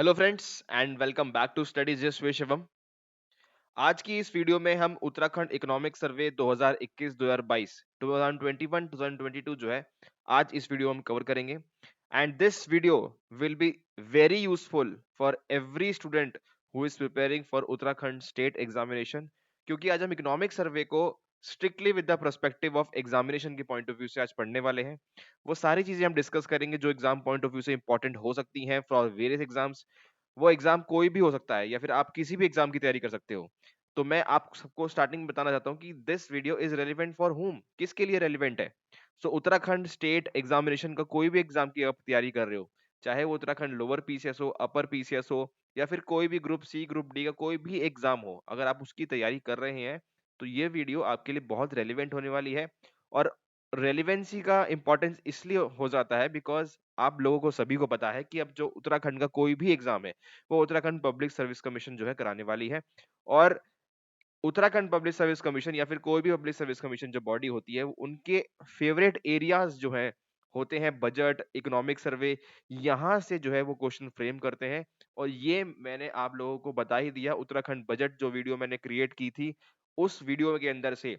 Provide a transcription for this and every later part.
Hello friends and welcome back to studies just with Shivam. आज की इस वीडियो में हम उत्तराखंड इकोनॉमिक सर्वे 2021-2022 2021-2022 जो है आज इस वीडियो में हम कवर करेंगे। And this video will be very useful for every student who is preparing for Uttarakhand state examination, क्योंकि आज हम इकोनॉमिक सर्वे को strictly with the perspective of examination के पॉइंट ऑफ व्यू से आज पढ़ने वाले हैं। वो सारी चीजें हम डिस्कस करेंगे जो एग्जाम पॉइंट ऑफ व्यू से इंपॉर्टेंट हो सकती हैं फॉर वेरियस एग्जाम्स। वो एग्जाम कोई भी हो सकता है या फिर आप किसी भी एग्जाम की तैयारी कर सकते हो। तो मैं आप सबको स्टार्टिंग में बताना चाहता हूँ कि this video is relevant for whom, किसके लिए रेलिवेंट है। सो उत्तराखंड स्टेट एग्जामिनेशन का कोई भी एग्जाम की आप तैयारी कर रहे हो, चाहे वो उत्तराखंड लोअर पीसीएस हो, अपर पीसीएस हो, या फिर कोई भी ग्रुप सी ग्रुप डी का कोई भी एग्जाम हो, अगर आप उसकी तैयारी कर रहे हैं तो ये वीडियो आपके लिए बहुत रेलिवेंट होने वाली है। और रेलिवेंसी का इंपॉर्टेंस इसलिए हो जाता है बिकॉज आप लोगों को सभी को पता है कि अब जो उत्तराखंड का कोई भी एग्जाम है वो उत्तराखंड पब्लिक सर्विस कमीशन जो है कराने वाली है। और उत्तराखंड पब्लिक सर्विस कमीशन या फिर कोई भी पब्लिक सर्विस कमीशन जो बॉडी होती है, उनके फेवरेट एरियाज जो हैं होते हैं बजट, इकोनॉमिक सर्वे। यहाँ से जो है वो क्वेश्चन फ्रेम करते हैं। और ये मैंने आप लोगों को बता ही दिया, उत्तराखंड बजट जो वीडियो मैंने क्रिएट की थी उस वीडियो के अंदर से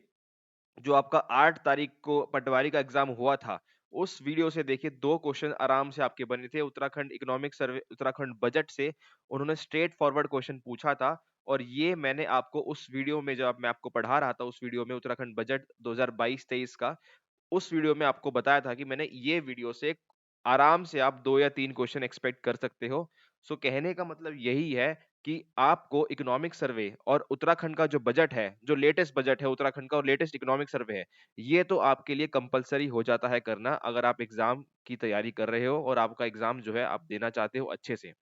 जो आपका 8 तारीख को पटवारी का एग्जाम हुआ था, उस वीडियो से देखिए 2 क्वेश्चन आराम से आपके बने थे Uttarakhand economic survey, Uttarakhand budget से। उन्होंने स्ट्रेट फॉरवर्ड क्वेश्चन पूछा था। और ये मैंने आपको उस वीडियो में जब मैं आपको पढ़ा रहा था, उस वीडियो में उत्तराखंड बजट 2022-23 का, उस वीडियो में आपको बताया था कि मैंने ये वीडियो से आराम से आप 2 या 3 क्वेश्चन एक्सपेक्ट कर सकते हो। सो कहने का मतलब यही है कि आपको इकोनॉमिक सर्वे और उत्तराखंड का जो बजट है, जो लेटेस्ट बजट है उत्तराखंड का और लेटेस्ट इकोनॉमिक सर्वे है, ये तो आपके लिए कंपल्सरी हो जाता है करना अगर आप एग्जाम की तैयारी कर रहे हो और आपका एग्जाम जो है आप देना चाहते हो अच्छे से।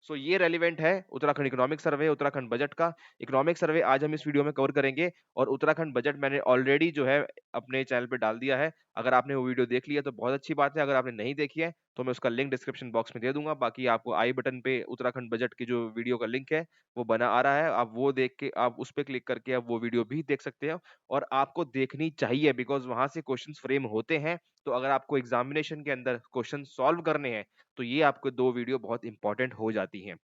सो ये रेलिवेंट है Uttarakhand economic survey, Uttarakhand budget का। इकोनॉमिक सर्वे आज हम इस वीडियो में कवर करेंगे और उत्तराखंड बजट मैंने ऑलरेडी जो है अपने चैनल पे डाल दिया है। अगर आपने वो वीडियो देख लिया तो बहुत अच्छी बात है, अगर आपने नहीं देखी है तो मैं उसका लिंक डिस्क्रिप्शन बॉक्स में दे दूंगा। बाकी आपको आई बटन पे उत्तराखंड बजट की जो वीडियो का लिंक है वो बना आ रहा है, आप वो देख के आप उस पे क्लिक करके आप वो वीडियो भी देख सकते हो। और आपको देखनी चाहिए बिकॉज वहां से क्वेश्चन फ्रेम होते हैं। तो अगर आपको एग्जामिनेशन के अंदर क्वेश्चन सॉल्व करने हैं तो ये आपको 2 वीडियो बहुत इंपॉर्टेंट हो जाती हैं।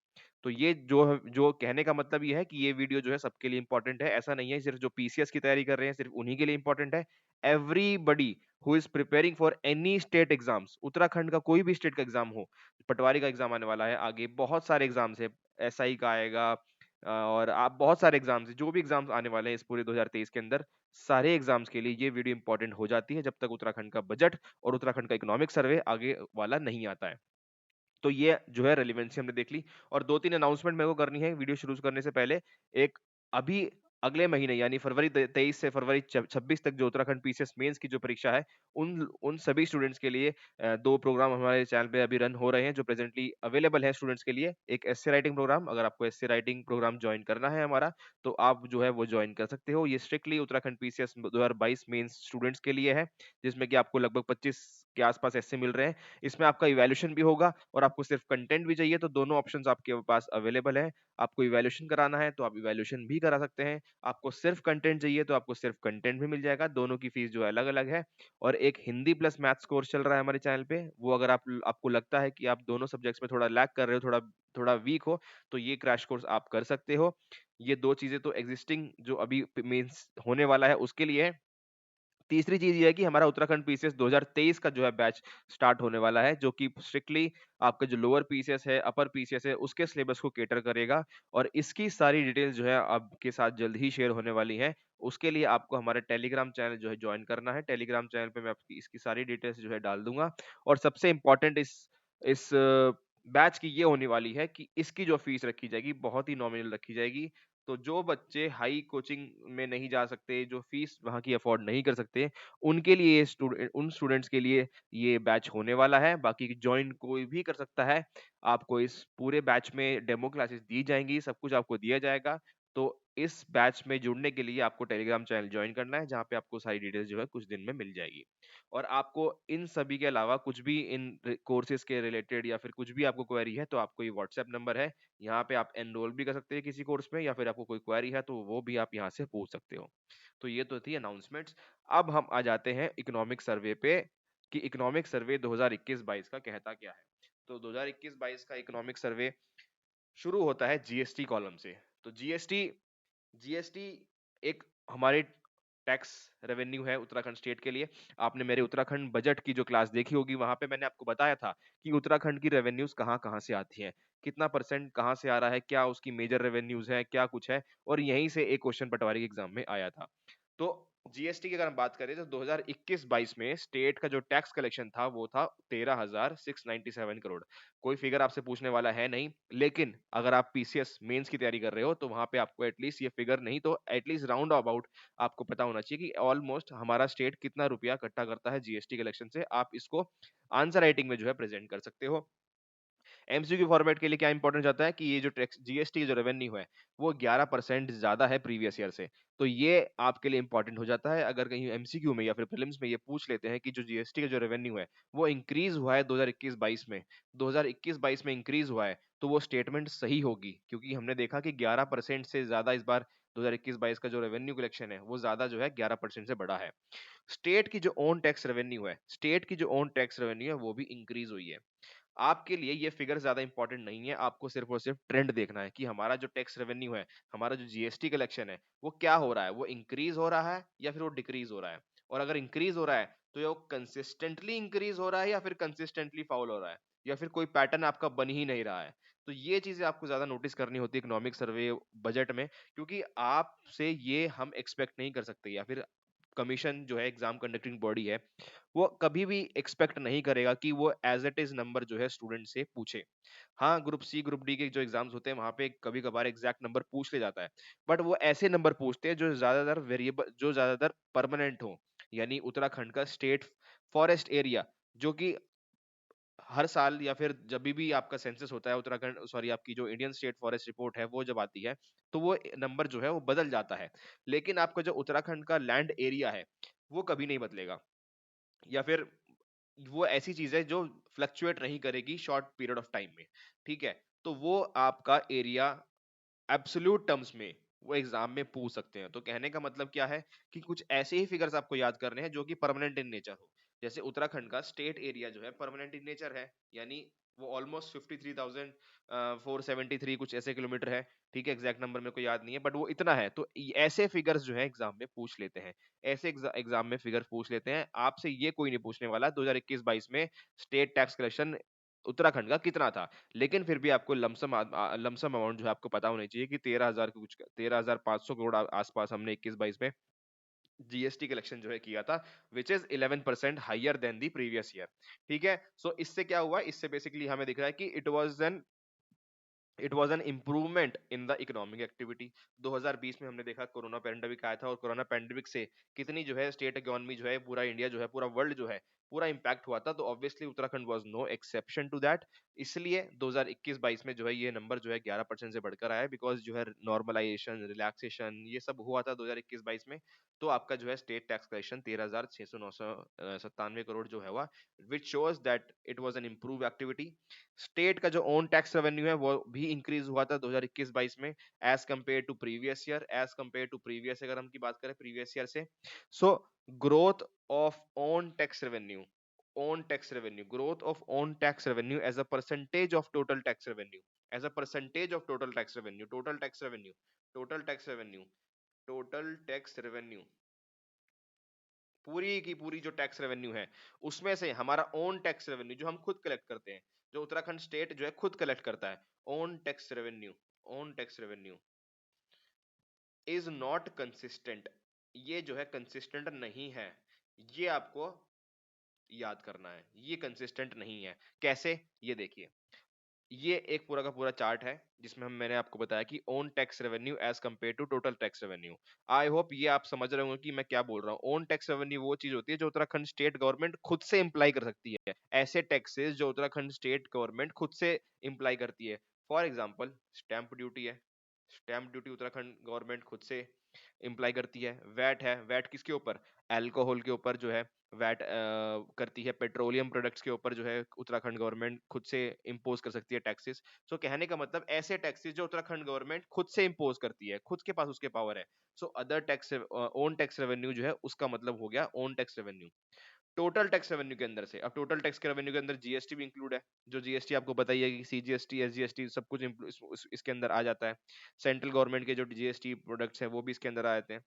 तो ये जो कहने का मतलब ये है कि ये वीडियो जो है सबके लिए इंपॉर्टेंट है। ऐसा नहीं है सिर्फ जो पीसीएस की तैयारी कर रहे हैं सिर्फ उन्हीं के लिए इंपॉर्टेंट है। Everybody who is preparing for any state exams, Uttarakhand का कोई भी स्टेट का एग्जाम हो, पटवारी का एग्जाम आने वाला है, आगे बहुत सारे एग्जाम्स है, एसआई का आएगा, और आप बहुत सारे एग्जाम्स जो भी एग्जाम्स आने वाले हैं इस पूरे 2023 के अंदर, सारे एग्जाम्स के लिए ये वीडियो इंपॉर्टेंट हो जाती है जब तक उत्तराखंड का बजट और उत्तराखंड का इकोनॉमिक सर्वे आगे वाला नहीं आता है। तो ये जो है रेलेवेंसी हमने देख ली। और 2-3 अनाउंसमेंट मेरे को करनी है वीडियो शुरू करने से पहले। एक, अभी अगले महीने यानी फरवरी 23 से फरवरी 26 तक जो उत्तराखंड पीसीएस मेंस की जो परीक्षा है, उन उन सभी स्टूडेंट्स के लिए 2 प्रोग्राम हमारे चैनल पे अभी रन हो रहे हैं जो प्रेजेंटली अवेलेबल है स्टूडेंट्स के लिए। एक एस्से राइटिंग प्रोग्राम, अगर आपको एस्से राइटिंग प्रोग्राम ज्वाइन करना है हमारा तो आप जो है वो ज्वाइन कर सकते हो। ये strictly Uttarakhand PCS 2022 mains students के लिए है, जिसमें कि आपको लगभग 25 के आसपास एस्से मिल रहे हैं। इसमें आपका इवैल्यूएशन भी होगा और आपको सिर्फ कंटेंट भी चाहिए तो दोनों ऑप्शंस आपके पास अवेलेबल हैं। आपको इवैल्यूएशन कराना है तो आप इवैल्यूएशन भी करा सकते हैं, आपको सिर्फ कंटेंट चाहिए तो आपको सिर्फ कंटेंट भी मिल जाएगा। दोनों की फीस जो है अलग-अलग है। और एक हिंदी प्लस मैथ्स कोर्स चल रहा है हमारे चैनल पे, वो अगर आपको लगता है कि आप दोनों सब्जेक्ट्स में थोड़ा लैग कर रहे हो, थोड़ा थोड़ा वीक हो, तो ये क्रैश कोर्स आप कर सकते हो। ये 2 चीजें तो एग्जिस्टिंग जो अभी मेंस होने वाला है उसके लिए है। तीसरी चीज़ ये है कि हमारा उत्तराखंड पीसीएस 2023 का जो है बैच स्टार्ट होने वाला है, जो कि स्ट्रिक्टली आपका जो लोअर पीसीएस है, अपर पीसीएस है, उसके सिलेबस को कैटर करेगा। और इसकी सारी डिटेल्स जो है आपके साथ जल्द ही शेयर होने वाली हैं। उसके लिए आपको हमारा टेलीग्राम चैनल जो है जॉइन करना है। टेलीग्राम चैनल पे मैं आपकी इसकी सारी डिटेल्स जो है डाल दूँगा। और सबसे इम्पोर्टेंट इस बैच की ये होने वाली है कि इसकी जो फीस रखी जाएगी बहुत ही नॉमिनल रखी जाएगी। तो जो बच्चे हाई कोचिंग में नहीं जा सकते, जो फीस वहाँ की अफोर्ड नहीं कर सकते, उनके लिए उन स्टूडेंट्स के लिए ये बैच होने वाला है। बाकी जॉइन कोई भी कर सकता है। आपको इस पूरे बैच में डेमो क्लासेस दी जाएँगी, सब कुछ आपको दिया जाएगा। तो इस बैच में जुड़ने के लिए आपको टेलीग्राम चैनल जॉइन करना है, जहाँ पे आपको सारी डिटेल्स जो है कुछ दिन में मिल जाएगी। और आपको इन सभी के अलावा कुछ भी इन कोर्सेज के रिलेटेड या फिर कुछ भी आपको क्वेरी है तो आपको ये व्हाट्सएप नंबर है, यहाँ पे आप एनरोल भी कर सकते हैं किसी कोर्स में, या फिर आपको कोई क्वेरी है तो वो भी आप यहाँ से पूछ सकते हो। तो ये तो थी अनाउंसमेंट्स। अब हम आ जाते हैं इकोनॉमिक सर्वे पे कि इकोनॉमिक सर्वे 2021-22 का कहता क्या है। तो 2021-22 का इकोनॉमिक सर्वे शुरू होता है जीएसटी कॉलम से। तो जीएसटी जीएसटी एक हमारे टैक्स रेवेन्यू है उत्तराखंड स्टेट के लिए। आपने मेरे उत्तराखंड बजट की जो क्लास देखी होगी, वहां पे मैंने आपको बताया था कि उत्तराखंड की रेवेन्यूज कहाँ कहाँ से आती हैं, कितना परसेंट कहाँ से आ रहा है, क्या उसकी मेजर रेवेन्यूज है, क्या कुछ है। और यहीं से एक क्वेश्चन पटवारी के एग्जाम में आया था। तो जीएसटी की अगर हम बात करें तो 2021-22 में स्टेट का जो टैक्स कलेक्शन था वो था 13,697 करोड़। कोई फिगर आपसे पूछने वाला है नहीं, लेकिन अगर आप पीसीएस मेंस की तैयारी कर रहे हो तो वहां पे आपको एटलीस्ट ये फिगर नहीं तो एटलीस्ट राउंड अबाउट आपको पता होना चाहिए कि ऑलमोस्ट हमारा स्टेट कितना रुपया इकट्ठा करता है जीएसटी कलेक्शन से। आप इसको आंसर राइटिंग में जो है प्रेजेंट कर सकते हो। एमसीक्यू फॉर्मेट के लिए क्या इंपॉर्टेंट जाता है कि ये जो टैक्स जीएसटी की जो रेवेन्यू है वो 11% ज्यादा है प्रीवियस ईयर से। तो ये आपके लिए इंपॉर्टेंट हो जाता है अगर कहीं एमसीक्यू में या फिर प्रीलिम्स में ये पूछ लेते हैं कि जो जीएसटी का जो रेवेन्यू है वो इंक्रीज हुआ है 2021-22 में, 2021-22 में इंक्रीज हुआ है, तो वो स्टेटमेंट सही होगी, क्योंकि हमने देखा कि 11% से ज्यादा इस बार 2021-22 का जो रेवेन्यू कलेक्शन है वो ज्यादा जो है 11% से बढ़ा है। स्टेट की जो ओन टैक्स रेवेन्यू है, स्टेट की जो ओन टैक्स रेवेन्यू है वो भी इंक्रीज हुई है। आपके लिए ये फिगर ज्यादा इंपॉर्टेंट नहीं है, आपको सिर्फ और सिर्फ ट्रेंड देखना है कि हमारा जो टैक्स रेवेन्यू है, हमारा जो जीएसटी कलेक्शन है वो क्या हो रहा है, वो इंक्रीज हो रहा है या फिर वो डिक्रीज हो रहा है। और अगर इंक्रीज हो रहा है तो ये वो कंसिस्टेंटली इंक्रीज हो रहा है या फिर कंसिस्टेंटली फाउल हो रहा है, या फिर कोई पैटर्न आपका बन ही नहीं रहा है। तो ये चीजें आपको ज्यादा नोटिस करनी होती है इकोनॉमिक सर्वे बजट में, क्योंकि आपसे ये हम एक्सपेक्ट नहीं कर सकते, या फिर कमीशन जो है एग्जाम कंडक्टिंग बॉडी है वो कभी भी एक्सपेक्ट नहीं करेगा कि वो एज इट इज नंबर जो है स्टूडेंट से पूछे। हाँ, ग्रुप सी ग्रुप डी के जो एग्जाम्स होते हैं वहां पे कभी कभार एग्जैक्ट नंबर पूछ ले जाता है, बट वो ऐसे नंबर पूछते हैं जो ज्यादातर वेरिएबल, जो ज्यादातर परमानेंट हो। यानी उत्तराखंड का स्टेट फॉरेस्ट एरिया, जो कि हर साल या फिर जब भी आपका सेंसस होता है उत्तराखंड, सॉरी आपकी जो इंडियन स्टेट फॉरेस्ट रिपोर्ट है वो जब आती है तो वो नंबर जो है वो बदल जाता है। लेकिन आपका जो उत्तराखंड का लैंड एरिया है वो कभी नहीं बदलेगा, या फिर वो ऐसी चीज है जो फ्लक्चुएट नहीं करेगी शॉर्ट पीरियड ऑफ टाइम में। ठीक है, तो वो आपका एरिया एब्सोल्यूट टर्म्स में वो एग्जाम में पूछ सकते हैं। तो कहने का मतलब क्या है कि कुछ ऐसे ही फिगर्स आपको याद करने हैं जो कि परमानेंट इन नेचर हो। जैसे उत्तराखंड का स्टेट एरिया जो है परमानेंट इन नेचर है, यानी वो ऑलमोस्ट 53,473 कुछ ऐसे किलोमीटर है। ठीक है, एग्जैक्ट नंबर मेरे को याद नहीं है, बट वो इतना है। तो ऐसे फिगर्स जो है एग्जाम में पूछ लेते हैं, ऐसे एग्जाम में फिगर्स पूछ लेते हैं। आपसे ये कोई नहीं पूछने वाला 2021-22 में स्टेट टैक्स कलेक्शन उत्तराखंड का कितना था, लेकिन फिर भी आपको लमसम लमसम अमाउंट जो है आपको पता होनी चाहिए कि 13,000 कुछ 13,500 करोड़ आसपास हमने 21-22 में जीएसटी कलेक्शन जो है किया था, which is 11% higher than the previous year. ठीक है, सो इससे क्या हुआ, इससे बेसिकली हमें दिख रहा है कि it was an improvement in the economic activity. 2020 में हमने देखा कोरोना पैंडेमिक आया था, और कोरोना पैंडेमिक से कितनी जो है स्टेट इकोनॉमी जो है, पूरा इंडिया जो है, पूरा वर्ल्ड जो है, पूरा इंपैक्ट हुआ था। तो obviously Uttarakhand was no exception to that. इसलिए 2021-22 में जो है ये नंबर जो है 11% से बढ़कर आया है, बिकॉज जो है नॉर्मलाइजेशन, रिलैक्सेशन ये सब हुआ था 2021-22 में। तो आपका जो है स्टेट टैक्स कलेक्शन 13,697 करोड़ जो है हुआ, which shows that it was an improve activity. State का जो ओन टैक्स रेवेन्यू है वो भी इंक्रीज हुआ था 2021-22 में, as compared to previous year, as compared to previous, अगर हम की बात करें प्रीवियस ईयर से। So growth of own tax revenue, own tax revenue, growth of own tax revenue as a percentage of total tax revenue, as a percentage of total tax revenue, total tax revenue, total tax revenue, total tax revenue, पूरी की पूरी जो tax revenue है उसमें से हमारा own tax revenue जो हम खुद कलेक्ट करते हैं, जो उत्तराखंड स्टेट जो है खुद कलेक्ट करता है, own tax revenue, own tax revenue is not consistent. ये जो है कंसिस्टेंट नहीं है, ये आपको याद करना है, ये कंसिस्टेंट नहीं है। कैसे, ये देखिए, ये एक पूरा का पूरा चार्ट है जिसमें हम मैंने आपको बताया कि own tax revenue as compared to total tax revenue. I hope ये आप समझ रहे होंगे कि मैं क्या बोल रहा हूँ। ओन टैक्स रेवेन्यू वो चीज होती है जो उत्तराखंड स्टेट गवर्नमेंट खुद से इम्प्लाई कर सकती है, ऐसे टैक्सेस जो उत्तराखंड स्टेट गवर्नमेंट खुद से इम्प्लाई करती है। फॉर एग्जाम्पल स्टैंप ड्यूटी है, स्टैंप ड्यूटी उत्तराखंड गवर्नमेंट खुद से इम्प्लाई करती है। वैट है, वैट किसके ऊपर, अल्कोहल के ऊपर जो है वैट करती है। पेट्रोलियम प्रोडक्ट्स के ऊपर जो है उत्तराखंड गवर्नमेंट खुद से इम्पोज कर सकती है टैक्सेस। सो कहने का मतलब ऐसे टैक्सेस जो उत्तराखंड गवर्नमेंट खुद से इम्पोज करती है, खुद के पास उसके पावर है। So other tax, own tax revenue जो है उसका मतलब हो गया own tax revenue. Total tax revenue के अंदर से। अब टोटल टैक्स के रेवेन्यू के अंदर जीएसटी भी इंक्लूड है, जो जीएसटी आपको पता ही है कि सीजीएसटी, एसजीएसटी सब कुछ इसके अंदर आ जाता है। सेंट्रल गवर्नमेंट के जो जीएसटी प्रोडक्ट्स हैं वो भी इसके अंदर आ जाते हैं।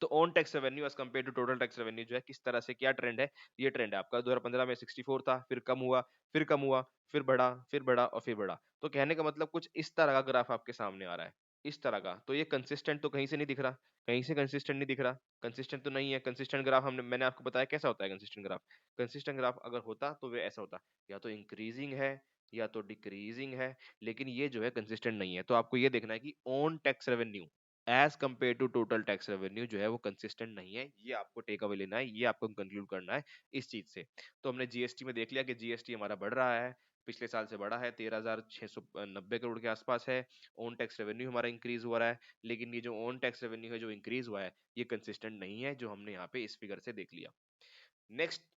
तो own tax revenue as compare to total tax revenue जो है किस तरह से क्या ट्रेंड है, ये ट्रेंड है आपका 2015 में 64 था, फिर कम हुआ, फिर कम हुआ, फिर बढ़ा, फिर बढ़ा और फिर बढ़ा। तो कहने का मतलब कुछ इस तरह का ग्राफ आपके सामने आ रहा है, इस तरह का। तो ये कंसिस्टेंट तो कहीं से नहीं दिख रहा, कहीं से कंसिस्टेंट नहीं दिख रहा, कंसिस्टेंट तो नहीं है। कंसिस्टेंट ग्राफ मैंने आपको बताया कैसा होता है कंसिस्टेंट ग्राफ। कंसिस्टेंट ग्राफ अगर होता तो वे ऐसा होता, या तो इंक्रीजिंग है या तो डिक्रीजिंग है, लेकिन ये जो है कंसिस्टेंट नहीं है। तो आपको ये देखना है कि own tax revenue as compared to total tax revenue जो है वो कंसिस्टेंट नहीं है। ये आपको टेक अवे लेना है, ये आपको कंक्लूड करना है इस चीज से। तो हमने जीएसटी में देख लिया कि जीएसटी हमारा बढ़ रहा है, पिछले साल से बढ़ा है, 13,690 करोड़ के आसपास है। ऑन टैक्स रेवेन्यू हमारा इंक्रीज हो रहा है, लेकिन ये जो ऑन टैक्स रेवेन्यू है जो इंक्रीज हुआ है ये कंसिस्टेंट नहीं है, जो हमने यहाँ पे इस फिगर से देख लिया। नेक्स्ट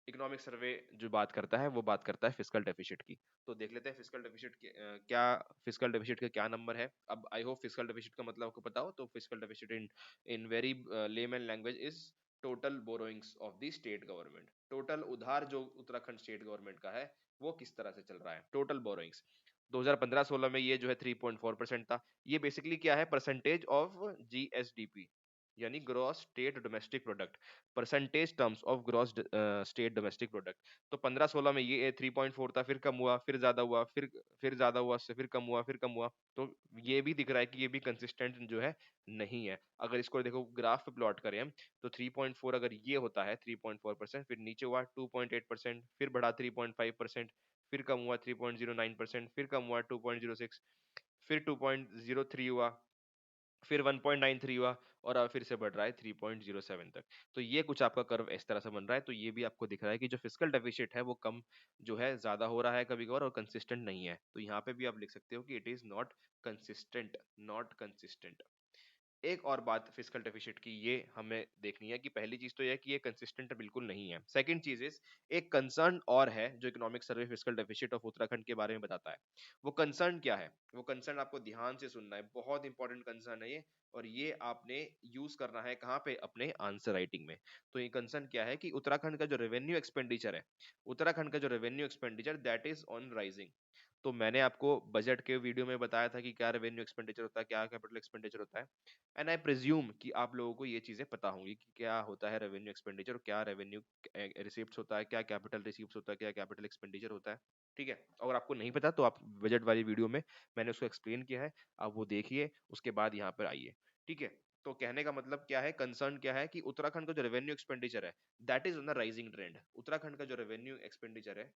इकोनॉमिक सर्वे जो बात करता है वो बात करता है फिस्कल डेफिसिट की। तो देख लेते हैं फिस्कल डेफिसिट क्या, फिस्कल डेफिसिट का क्या नंबर है। अब आई होप फिस्कल डेफिसिट का मतलब आपको पता हो। तो fiscal deficit in in very layman language is total borrowings of the state government. Total उधार जो उत्तराखंड स्टेट गवर्नमेंट का है वो किस तरह से चल रहा है, टोटल बोरोइंग्स। 2015-16 में ये जो है 3.4% था। ये बेसिकली क्या है, परसेंटेज ऑफ जीएसडीपी, यानी gross state domestic product, percentage terms of gross state domestic product. तो 15-16 में ये 3.4 था, फिर कम हुआ, फिर ज्यादा हुआ, फिर ज्यादा हुआ, फिर कम हुआ, फिर कम हुआ। तो ये भी दिख रहा है कि ये भी कंसिस्टेंट जो है नहीं है। अगर इसको देखो ग्राफ पे प्लॉट करें हम, तो 3.4 अगर ये होता है 3.4%, फिर नीचे हुआ 2.8%, फिर बढ़ा 3.5%, फिर कम हुआ 3.09%, फिर कम हुआ 2.06, फिर 2.03 हुआ, फिर 1.93 हुआ, और अब फिर से बढ़ रहा है 3.07 तक। तो ये कुछ आपका कर्व इस तरह से बन रहा है। तो ये भी आपको दिख रहा है कि जो फिस्कल डेफिसिट है वो कम जो है ज्यादा हो रहा है कभी कभार, और कंसिस्टेंट नहीं है। तो यहाँ पे भी आप लिख सकते हो कि it is not consistent, not consistent. एक और बात फिस्कल डेफिसिट की ये हमें देखनी है कि पहली चीज तो यह है कि ये कंसिस्टेंट बिल्कुल नहीं है। सेकंड चीज इज एक कंसर्न और है जो economic survey fiscal deficit of Uttarakhand के बारे में बताता है। वो कंसर्न क्या है, वो कंसर्न आपको ध्यान से सुनना है, बहुत इंपॉर्टेंट कंसर्न है ये। और ये आपने यूज करना है कहाँ पे, अपने आंसर राइटिंग में। तो ये कंसर्न क्या है कि उत्तराखंड का जो रेवेन्यू एक्सपेंडिचर है, उत्तराखंड का जो revenue expenditure that is on rising. तो मैंने आपको बजट के वीडियो में बताया था कि क्या रेवेन्यू एक्सपेंडिचर होता है, क्या कैपिटल एक्सपेंडिचर होता है। एंड आई प्रिज्यूम कि आप लोगों को ये चीजें पता होंगी कि क्या होता है रेवेन्यू एक्सपेंडिचर, और क्या रेवेन्यू रिसीप्ट्स होता है, क्या कैपिटल रिसीप्ट्स होता है, क्या कैपिटल एक्सपेंडिचर होता है। ठीक है, अगर आपको नहीं पता तो आप बजट वाली वीडियो में मैंने उसको एक्सप्लेन किया है, आप वो देखिए, उसके बाद यहाँ पर आइए। ठीक है, तो कहने का मतलब क्या है, कंसर्न क्या है कि उत्तराखंड का जो रेवेन्यू एक्सपेंडिचर है that is on the rising trend. Uttarakhand का जो रेवेन्यू एक्सपेंडिचर है,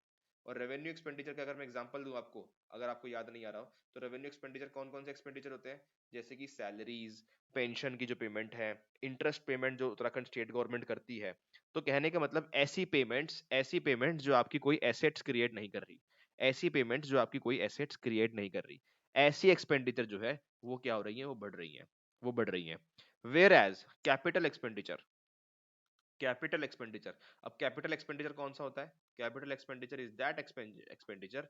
और रेवेन्यू एक्सपेंडिचर का अगर मैं एग्जांपल दूं आपको, अगर आपको याद नहीं आ रहा हो, तो रेवेन्यू एक्सपेंडिचर कौन कौन से एक्सपेंडिचर होते हैं, जैसे कि सैलरीज, पेंशन की जो पेमेंट है, इंटरेस्ट पेमेंट जो उत्तराखंड स्टेट गवर्नमेंट करती है। तो कहने का मतलब ऐसी पेमेंट्स जो आपकी कोई एसेट्स क्रिएट नहीं कर रही, ऐसी पेमेंट्स जो आपकी कोई एसेट्स क्रिएट नहीं कर रही, ऐसी एक्सपेंडिचर जो है वो क्या हो रही है, वो बढ़ रही है, वो बढ़ रही है। वेयर एज कैपिटल एक्सपेंडिचर, अब कैपिटल एक्सपेंडिचर कौन सा होता है, capital expenditure is that expenditure,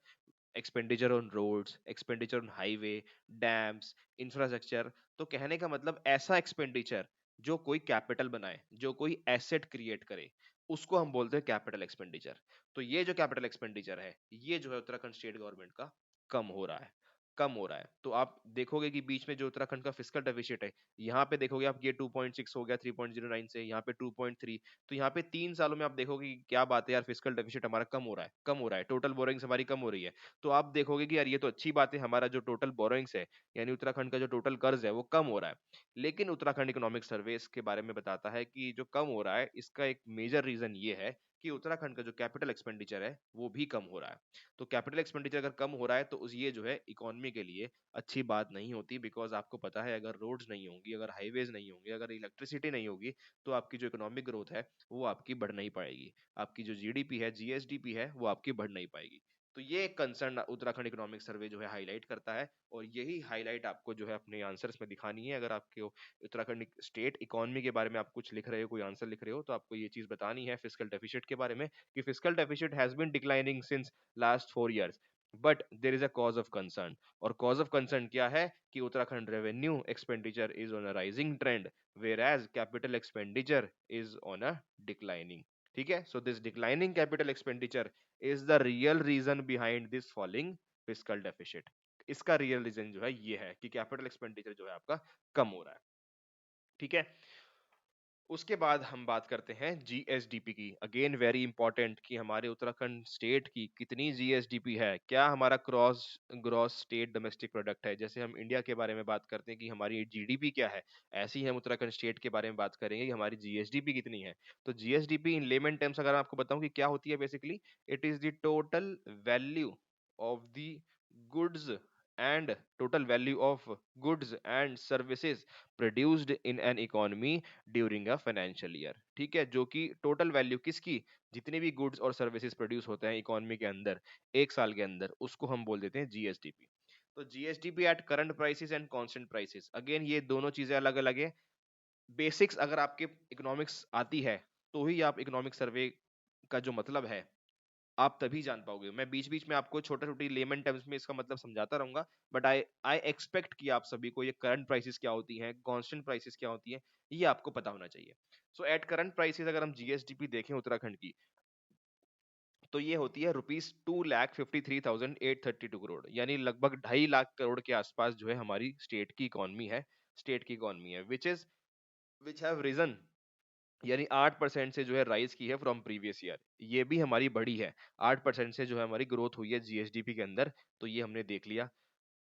expenditure on roads, expenditure on highway, dams, infrastructure. तो कहने का मतलब ऐसा एक्सपेंडिचर जो कोई कैपिटल बनाए, जो कोई एसेट क्रिएट करे, उसको हम बोलते हैं कैपिटल एक्सपेंडिचर। तो ये जो कैपिटल एक्सपेंडिचर है ये जो है उत्तराखंड स्टेट गवर्नमेंट का कम हो रहा है, कम हो रहा है। तो आप देखोगे कि बीच में जो उत्तराखंड का फिस्कल डेफिसिट है, यहाँ पे देखोगे आप ये 2.6 हो गया 3.09 से, यहाँ पे 2.3। तो यहाँ पे 3 सालों में आप देखोगे कि क्या बात है यार, फिस्कल डेफिसिट हमारा कम हो रहा है, कम हो रहा है, टोटल बोरोइंग्स हमारी कम हो रही है। तो आप देखोगे कि यार ये तो अच्छी बात है, हमारा जो टोटल बोरोइंग्स है, यानी उत्तराखंड का जो टोटल कर्ज है वो कम हो रहा है। लेकिन उत्तराखंड इकोनॉमिक सर्वे इसके बारे में बताता है कि जो कम हो रहा है इसका एक मेजर रीजन ये है कि उत्तराखंड का जो कैपिटल एक्सपेंडिचर है वो भी कम हो रहा है। तो कैपिटल एक्सपेंडिचर अगर कम हो रहा है तो उस ये जो है इकोनॉमी के लिए अच्छी बात नहीं होती, बिकॉज आपको पता है अगर रोड्स नहीं होंगी, अगर हाईवेज नहीं होंगे, अगर इलेक्ट्रिसिटी नहीं होगी, तो आपकी जो इकोनॉमिक ग्रोथ है वो आपकी बढ़ नहीं पाएगी, आपकी जो जीडीपी है, जीएसडीपी है, वो आपकी बढ़ नहीं पाएगी। तो ये कंसर्न उत्तराखंड इकोनॉमिक सर्वे जो है हाईलाइट करता है, और यही हाईलाइट आपको जो है अपने आंसर्स में दिखानी है। अगर आपके उत्तराखंड स्टेट इकोनॉमी के बारे में आप कुछ लिख रहे हो, कोई आंसर लिख रहे हो, तो आपको ये चीज बतानी है फिस्कल डेफिसिट के बारे में, कि fiscal deficit has been declining since last 4 years, but there is a cause of concern. और कॉज ऑफ कंसर्न क्या है कि Uttarakhand revenue expenditure is on a rising trend, whereas capital expenditure is on a declining ठीक है, so this declining capital expenditure is the real reason behind this falling fiscal deficit. इसका real reason जो है ये है कि capital expenditure जो है आपका कम हो रहा है। ठीक है, उसके बाद हम बात करते हैं जीएसडीपी की। अगेन वेरी इंपॉर्टेंट कि हमारे उत्तराखंड स्टेट की कितनी जीएसडीपी है, क्या हमारा cross gross state domestic product है। जैसे हम इंडिया के बारे में बात करते हैं कि हमारी जीडीपी क्या है, ऐसे ही हम उत्तराखंड स्टेट के बारे में बात करेंगे कि हमारी जीएसडीपी कितनी है। तो जीएसडीपी इन लेमन टर्म्स अगर मैं आपको बताऊं कि क्या होती है, basically it is the total value of the goods and total value of goods and services produced in an economy during a financial year. ठीक है, जो कि टोटल वैल्यू किसकी, जितने भी गुड्स और सर्विसेज प्रोड्यूस होते हैं इकोनॉमी के अंदर एक साल के अंदर, उसको हम बोल देते हैं जीएसडीपी। तो GSDP at current prices and constant prices, again ये दोनों चीजें अलग अलग है। बेसिक्स अगर आपके इकोनॉमिक्स आती है तो ही आप इकोनॉमिक सर्वे का जो मतलब है आप तभी जान पाओगे। मैं बीच बीच में आपको छोटे छोटी लेमन टर्म्स में इसका मतलब समझाता रहूंगा, बट आई आई एक्सपेक्ट कि आप सभी को ये करंट प्राइसेस क्या होती हैं, कांस्टेंट प्राइसेस क्या होती हैं, ये आपको पता होना चाहिए। सो एट करंट प्राइसेस अगर हम जीएसडीपी देखें उत्तराखंड की, तो ये होती है ₹2,53,832 करोड़, यानी लगभग 2.5 लाख करोड़ के आसपास जो है हमारी स्टेट की इकोनॉमी है। स्टेट की इकोनॉमी है विच हैव रिजन, यानी 8% से जो है राइज की है फ्रॉम प्रीवियस ईयर। ये भी हमारी बढ़ी है, 8% से जो है हमारी ग्रोथ हुई है जीएसडीपी के अंदर। तो ये हमने देख लिया।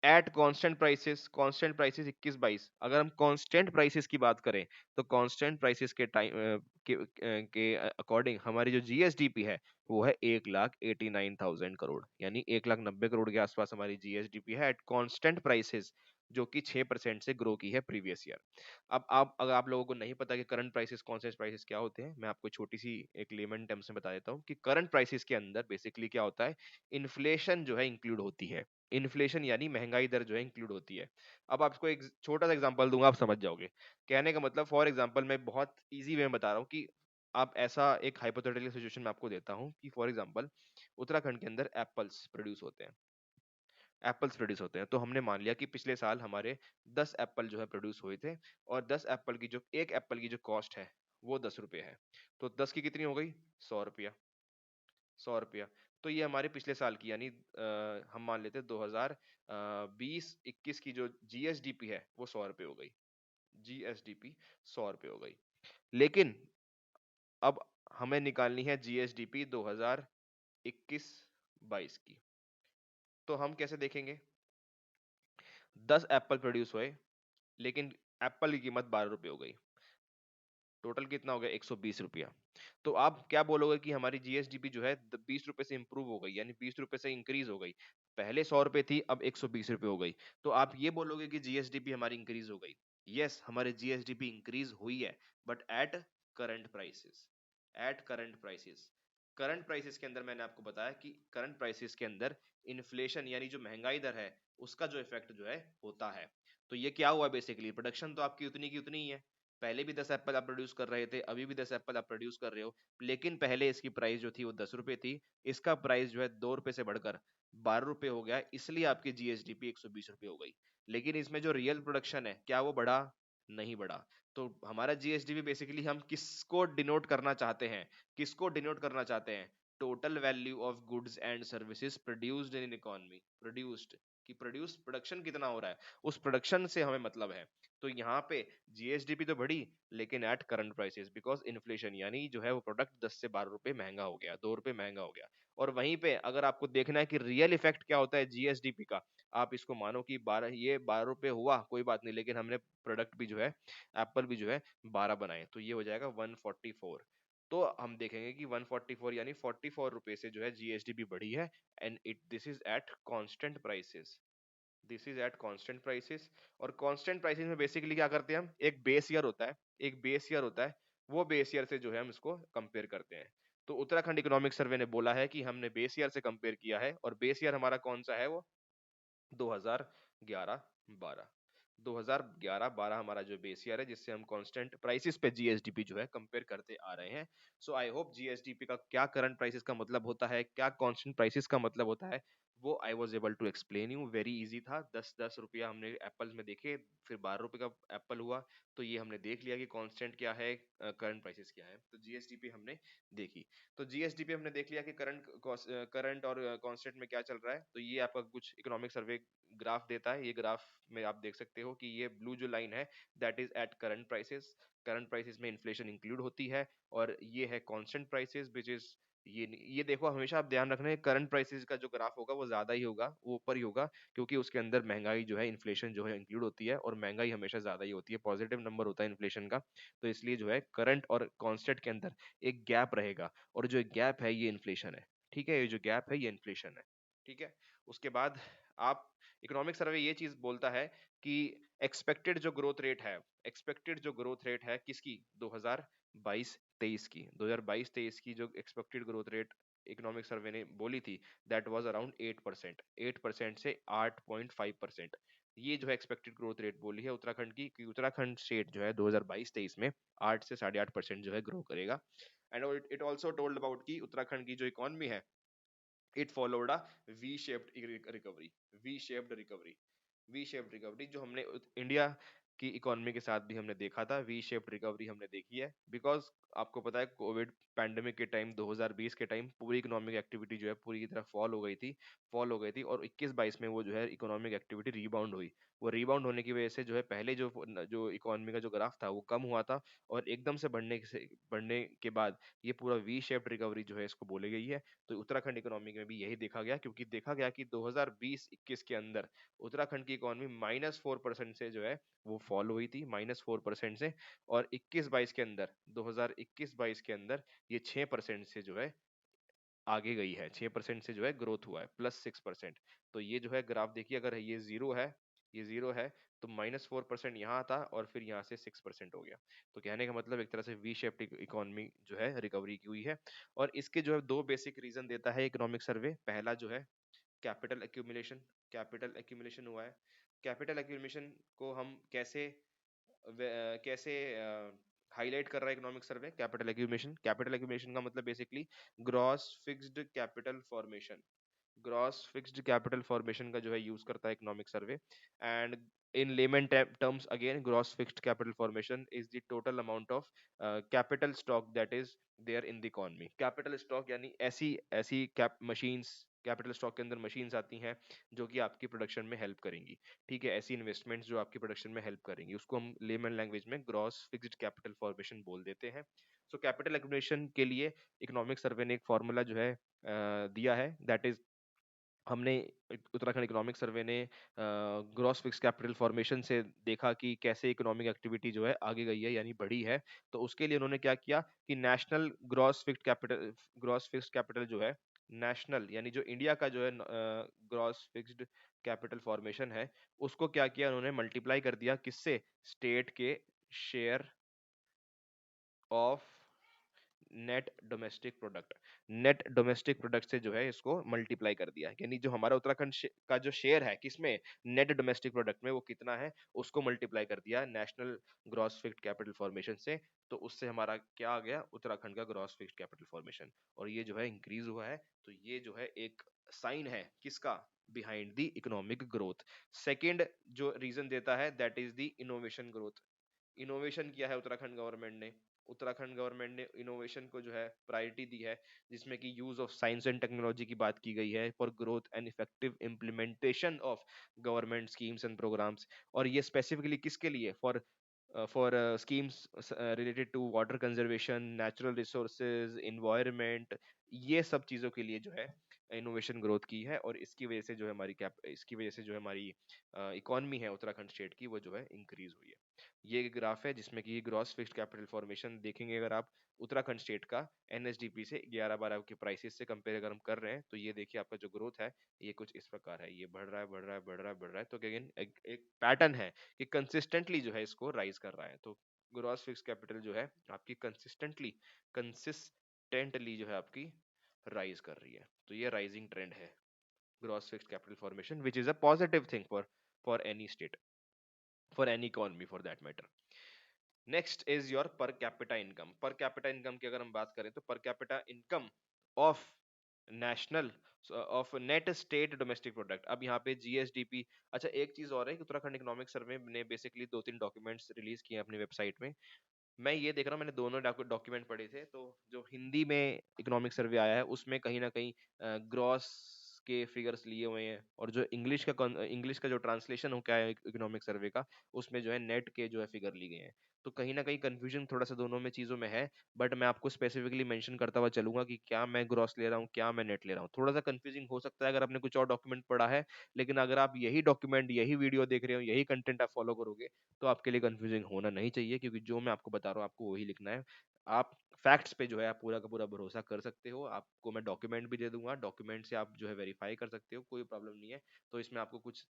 एट कांस्टेंट प्राइसेस 21-22, अगर हम कांस्टेंट प्राइसेस की बात करें तो कांस्टेंट प्राइसेस के टाइम के अकॉर्डिंग हमारी जो जीएसडीपी है वो है 1,89,000 करोड़, यानी 1,90,000 करोड़ के आसपास हमारी जीएसडीपी है एट कांस्टेंट प्राइसेस, जो कि 6% से ग्रो की है प्रीवियस ईयर। अब आप अगर आप लोगों को नहीं पता कि करंट प्राइसेस कांस्टेंट प्राइसेस क्या होते हैं, मैं आपको छोटी सी एक लेमन टर्म्स में बता देता हूँ कि करंट प्राइसेस के अंदर बेसिकली क्या होता है, इन्फ्लेशन जो है इंक्लूड होती है। इन्फ्लेशन यानी महंगाई दर जो है इंक्लूड होती है। अब आपको एक छोटा सा एग्जांपल दूंगा, आप समझ जाओगे। कहने का मतलब, फॉर एग्जांपल मैं बहुत इजी वे में बता रहा हूँ कि आप ऐसा एक हाइपोथेटिकल सिचुएशन में आपको देता हूँ कि फॉर एग्जांपल उत्तराखंड के अंदर एप्पल्स प्रोड्यूस होते हैं। तो हमने मान लिया कि पिछले साल हमारे 10 एप्पल जो है प्रोड्यूस हुए थे, और 10 एप्पल की जो एक एप्पल की जो कॉस्ट है वो 10 रुपये है। तो 10 की कितनी हो गई, 100 रुपया। 100 रुपया। तो ये हमारे पिछले साल की, यानी हम मान लेते हैं 2020-21 की जो जीएसडीपी है वो 100 रुपये हो गई। जीएसडीपी 100 रुपये हो गई। लेकिन अब हमें निकालनी है जीएसडीपी 2021-22 की। तो हम कैसे देखेंगे, 10 एप्पल प्रोड्यूस हुए, लेकिन एप्पल की कीमत 12 रुपये हो गई। टोटल कितना हो गया, 120 रुपया। तो आप क्या बोलोगे कि हमारी जीएसडीपी जो है 20 रुपए से इंप्रूव हो गई, यानी 20 रुपए से इंक्रीज हो गई। पहले 100 रुपए थी, अब 120 रुपए हो गई। तो आप ये बोलोगे कि जीएसडीपी हमारी इंक्रीज हो गई। यस, हमारे जीएसडीपी इंक्रीज हुई है, but at current prices. At current prices, current prices के अंदर मैंने आपको बताया कि करंट प्राइसेस के अंदर इन्फ्लेशन यानी जो महंगाई दर है उसका जो इफेक्ट जो है होता है। तो ये क्या हुआ, बेसिकली प्रोडक्शन तो आपकी उतनी की उतनी ही है। पहले भी 10 एप्पल आप प्रोड्यूस कर रहे थे, अभी भी 10 एप्पल आप प्रोड्यूस कर रहे हो, लेकिन पहले इसकी प्राइस जो थी वो 10 रुपए थी, इसका प्राइस जो है 2 रुपए से बढ़कर 12 रुपए हो गया, इसलिए आपकी जीएसडीपी 120 रुपए हो गई। लेकिन इसमें जो रियल प्रोडक्शन है क्या वो बढ़ा, नहीं बढ़ा। तो हमारा जीएसडीपी बेसिकली हम किसको डिनोट करना चाहते हैं, किसको डिनोट करना चाहते हैं, total value of goods and services produced in economy, produced, कि प्रोडक्शन कितना हो रहा है, उस प्रोडक्शन से हमें मतलब है। तो यहाँ पे जीएसडीपी तो बढ़ी, लेकिन at current prices, because inflation, यानी जो है वो प्रोडक्ट 10 से 12 रुपए महंगा हो गया, 2 रुपए महंगा हो गया। और वहीं पे अगर आपको देखना है कि रियल इफेक्ट क्या होता है जीएसडीपी का, आप इसको मानो कि 12 रुपए हुआ कोई बात नहीं, लेकिन हमने प्रोडक्ट भी जो है, एप्पल भी जो है 12 बनाए, तो ये हो जाएगा 144। तो हम देखेंगे कि 144 यानी 44 रुपए से जो है जीएसडीपी बढ़ी है, and it this is at constant prices. This is at constant prices. और कांस्टेंट प्राइसेस में बेसिकली क्या करते हैं हम, एक बेस ईयर होता है, एक बेस ईयर होता है, वो बेस ईयर से जो है हम इसको कंपेयर करते हैं। तो उत्तराखंड इकोनॉमिक सर्वे ने बोला है कि हमने बेस ईयर से कंपेयर किया है, और बेस ईयर हमारा कौन सा है, वो 2011-12। 2011-12 हमारा जो बेस ईयर है, जिससे हम कांस्टेंट प्राइसेस पे जीएसडीपी जो है कंपेयर करते आ रहे हैं। सो आई होप जीएसडीपी का क्या करंट प्राइसेस का मतलब होता है, क्या कांस्टेंट प्राइसेस का मतलब होता है, वो I was able to explain you, very easy था। 10-10 रुपया हमने एप्पल में देखे, फिर 12 रुपए का एप्पल हुआ, तो ये हमने देख लिया कि कांस्टेंट क्या है, करंट प्राइसेस क्या है। तो जीएसडीपी हमने देखी, तो जीएसडीपी हमने देख लिया कि करंट और कांस्टेंट में क्या चल रहा है। तो ये आपका कुछ इकोनॉमिक सर्वे ग्राफ देता है। ये ग्राफ में आप देख सकते हो कि ये ब्लू जो लाइन है that is at current prices, current prices में इन्फ्लेशन इंक्लूड होती है, और ये है कांस्टेंट प्राइसेस विच इज ये देखो, हमेशा आप ध्यान रखना है करंट प्राइसेस का जो ग्राफ होगा वो ज्यादा ही होगा, वो ऊपर ही होगा, क्योंकि उसके अंदर महंगाई जो है, इन्फ्लेशन जो है इंक्लूड होती है, और महंगाई हमेशा ज्यादा ही होती है, पॉजिटिव नंबर होता है इन्फ्लेशन का। तो इसलिए जो है करंट और कांस्टेंट के अंदर एक गैप रहेगा, और जो गैप है ये इन्फ्लेशन है। ठीक है, ये जो गैप है ये इन्फ्लेशन है। ठीक है, उसके बाद आप इकोनॉमिक सर्वे ये चीज बोलता है कि एक्सपेक्टेड जो ग्रोथ रेट है, एक्सपेक्टेड जो ग्रोथ रेट है किसकी, 2022-23 की, 2022-23 की जो expected growth rate economic survey ने बोली थी दैट वाज अराउंड 8%, 8% से 8.5%। ये जो है एक्सपेक्टेड ग्रोथ रेट बोली है उत्तराखंड की, कि उत्तराखंड स्टेट जो है 2022-23 में 8 से 8.5% जो है ग्रो करेगा। And it also told about कि उत्तराखंड की जो इकोनॉमी है it followed a V shaped recovery, V shaped recovery, V shaped recovery जो हमने इंडिया की इकोनॉमी के साथ भी हमने देखा था, वी शेप्ड रिकवरी हमने देखी है। बिकॉज आपको पता है कोविड पैंडेमिक के टाइम 2020 के टाइम पूरी इकोनॉमिक एक्टिविटी जो है पूरी की तरह फॉल हो गई थी, फॉल हो गई थी, और 21-22 में वो जो है इकोनॉमिक एक्टिविटी रीबाउंड हुई। वो रीबाउंड होने की वजह से जो है पहले जो जो इकोनॉमी का जो ग्राफ था वो कम हुआ था, और एकदम से बढ़ने के बाद ये पूरा वी शेप्ड रिकवरी जो है इसको बोली गई है। तो उत्तराखंड इकोनॉमी में भी यही देखा गया, क्योंकि देखा गया कि 2020-21 के अंदर उत्तराखंड की इकोनॉमी -4% से जो है वो फॉल हुई थी, -4% से, और 21-22 के अंदर 2021-22 के अंदर ये 6% से जो है आगे गई है, 6% से जो है ग्रोथ हुआ है, +6%। तो ये जो है ग्राफ देखिए, अगर ये जीरो है, ये जीरो है, तो -4% यहाँ था, और फिर यहाँ से 6% हो गया। तो कहने का मतलब एक तरह से वी शेप्ड इकोनॉमी जो है रिकवरी की हुई है। और इसके जो है दो बेसिक रीजन देता है इकोनॉमिक सर्वे। पहला जो है कैपिटल एक्यूमुलेशन, कैपिटल एक्यूमुलेशन हुआ है। कैपिटल एक्यूमुलेशन को हम कैसे हाईलाइट कर रहा है economic survey, capital accumulation, capital accumulation का मतलब basically gross fixed capital formation, gross fixed capital formation का जो है यूज करता है economic survey. And in layman terms again gross fixed capital formation is the total amount of capital stock that is there in the economy. Capital stock यानी ऐसी ऐसी cap machines, capital stock के अंदर machines आती हैं जो कि आपकी प्रोडक्शन में हेल्प करेंगी। ठीक है, ऐसी इन्वेस्टमेंट्स जो आपकी प्रोडक्शन में हेल्प करेंगी, उसको हम लेमन लैंग्वेज में ग्रॉस फिक्स्ड कैपिटल फॉर्मेशन बोल देते हैं। सो कैपिटल एक्युमुलेशन के लिए इकोनॉमिक सर्वे ने एक फॉर्मूला जो है दिया है, दैट इज हमने उत्तराखंड इकोनॉमिक सर्वे ने ग्रॉस फिक्स कैपिटल फॉर्मेशन से देखा कि कैसे इकोनॉमिक एक्टिविटी जो है आगे गई है यानी बढ़ी है। तो उसके लिए उन्होंने क्या किया कि नेशनल ग्रॉस फिक्स्ड कैपिटल जो है, नेशनल यानी जो इंडिया का जो है ग्रॉस फिक्स्ड कैपिटल फॉर्मेशन है, उसको क्या किया उन्होंने, मल्टीप्लाई कर दिया किससे, स्टेट के share of net domestic product, net domestic product से जो है इसको मल्टीप्लाई कर दिया, यानी जो हमारा उत्तराखंड का जो शेयर है किसमें, नेट डोमेस्टिक प्रोडक्ट में, वो कितना है उसको मल्टीप्लाई कर दिया national gross fixed capital formation से। तो उससे हमारा क्या आ गया, उत्तराखंड का ग्रॉस फिक्स्ड कैपिटल फॉर्मेशन, और ये जो है इंक्रीज हुआ है। तो ये जो है एक साइन है किसका, behind the economic growth. Second जो रीजन देता है that is the innovation growth. Innovation किया है उत्तराखंड गवर्नमेंट ने, उत्तराखंड गवर्नमेंट ने इनोवेशन को जो है प्रायोरिटी दी है, जिसमें कि use of science and technology की बात की गई है for growth and effective implementation of government schemes and programmes. और ये स्पेसिफिकली किसके लिए, for schemes related to water conservation, natural resources, environment, ये सब चीजों के लिए जो है इनोवेशन ग्रोथ की है। और इसकी वजह से जो है हमारी इसकी वजह से जो है हमारी इकोनॉमी है उत्तराखंड स्टेट की, वो जो है इंक्रीज हुई है। ये एक ग्राफ है जिसमें कि ग्रॉस फिक्स्ड कैपिटल फॉर्मेशन देखेंगे अगर आप उत्तराखंड स्टेट का एनएसडीपी से 11-12 के प्राइसेस से कंपेयर अगर हम कर रहे हैं, तो ये देखिए आपका जो ग्रोथ है ये कुछ इस प्रकार है, ये बढ़ रहा है, बढ़ रहा है, बढ़ रहा है, बढ़ रहा है। तो अगेन एक पैटर्न है कि कंसिस्टेंटली जो है इसको राइज कर रहा है। तो ग्रॉस फिक्स कैपिटल जो है आपकी कंसिस्टेंटली जो है आपकी राइज कर रही है। तो ये राइजिंग ट्रेंड है gross fix capital formation, which is a positive thing for any state, for any economy for that matter. Next is your पर कैपिटा इनकम। पर कैपिटा इनकम की अगर हम बात करें तो पर capita income of national of net state domestic product. अब यहाँ पे जीएसडीपी। अच्छा, एक चीज और है कि उत्तराखंड इकोनॉमिक सर्वे ने बेसिकली दो तीन डॉक्यूमेंट्स रिलीज किए हैं अपनी वेबसाइट में। मैं ये देख रहा हूँ, मैंने दोनों डॉक्यूमेंट पढ़े थे, तो जो हिंदी में इकोनॉमिक सर्वे आया है उसमें कहीं ना कहीं ग्रॉस के फिगर्स लिए हुए हैं, और जो इंग्लिश का जो ट्रांसलेशन हो क्या है इकोनॉमिक सर्वे का, उसमें जो है नेट के जो है फिगर लिए गए हैं। तो कहीं ना कहीं कंफ्यूजन थोड़ा सा दोनों में चीजों में है। बट मैं आपको स्पेसिफिकली मेंशन करता हुआ चलूंगा कि क्या मैं ग्रॉस ले रहा हूँ, क्या मैं नेट ले रहा हूँ। थोड़ा सा कंफ्यूजिंग हो सकता है अगर आपने कुछ और डॉक्यूमेंट पढ़ा है, लेकिन अगर आप यही डॉक्यूमेंट, यही वीडियो देख रहे हो, यही कंटेंट आप फॉलो करोगे, तो आपके लिए कंफ्यूजिंग होना नहीं चाहिए, क्योंकि जो मैं आपको बता रहा हूँ आपको वही लिखना है। आप फैक्ट्स पे जो है आप पूरा का पूरा भरोसा कर सकते हो। आपको मैं डॉक्यूमेंट भी दे दूंगा, डॉक्यूमेंट से आप जो है वेरीफाई कर सकते हो, कोई प्रॉब्लम नहीं है। तो इसमें आपको कुछ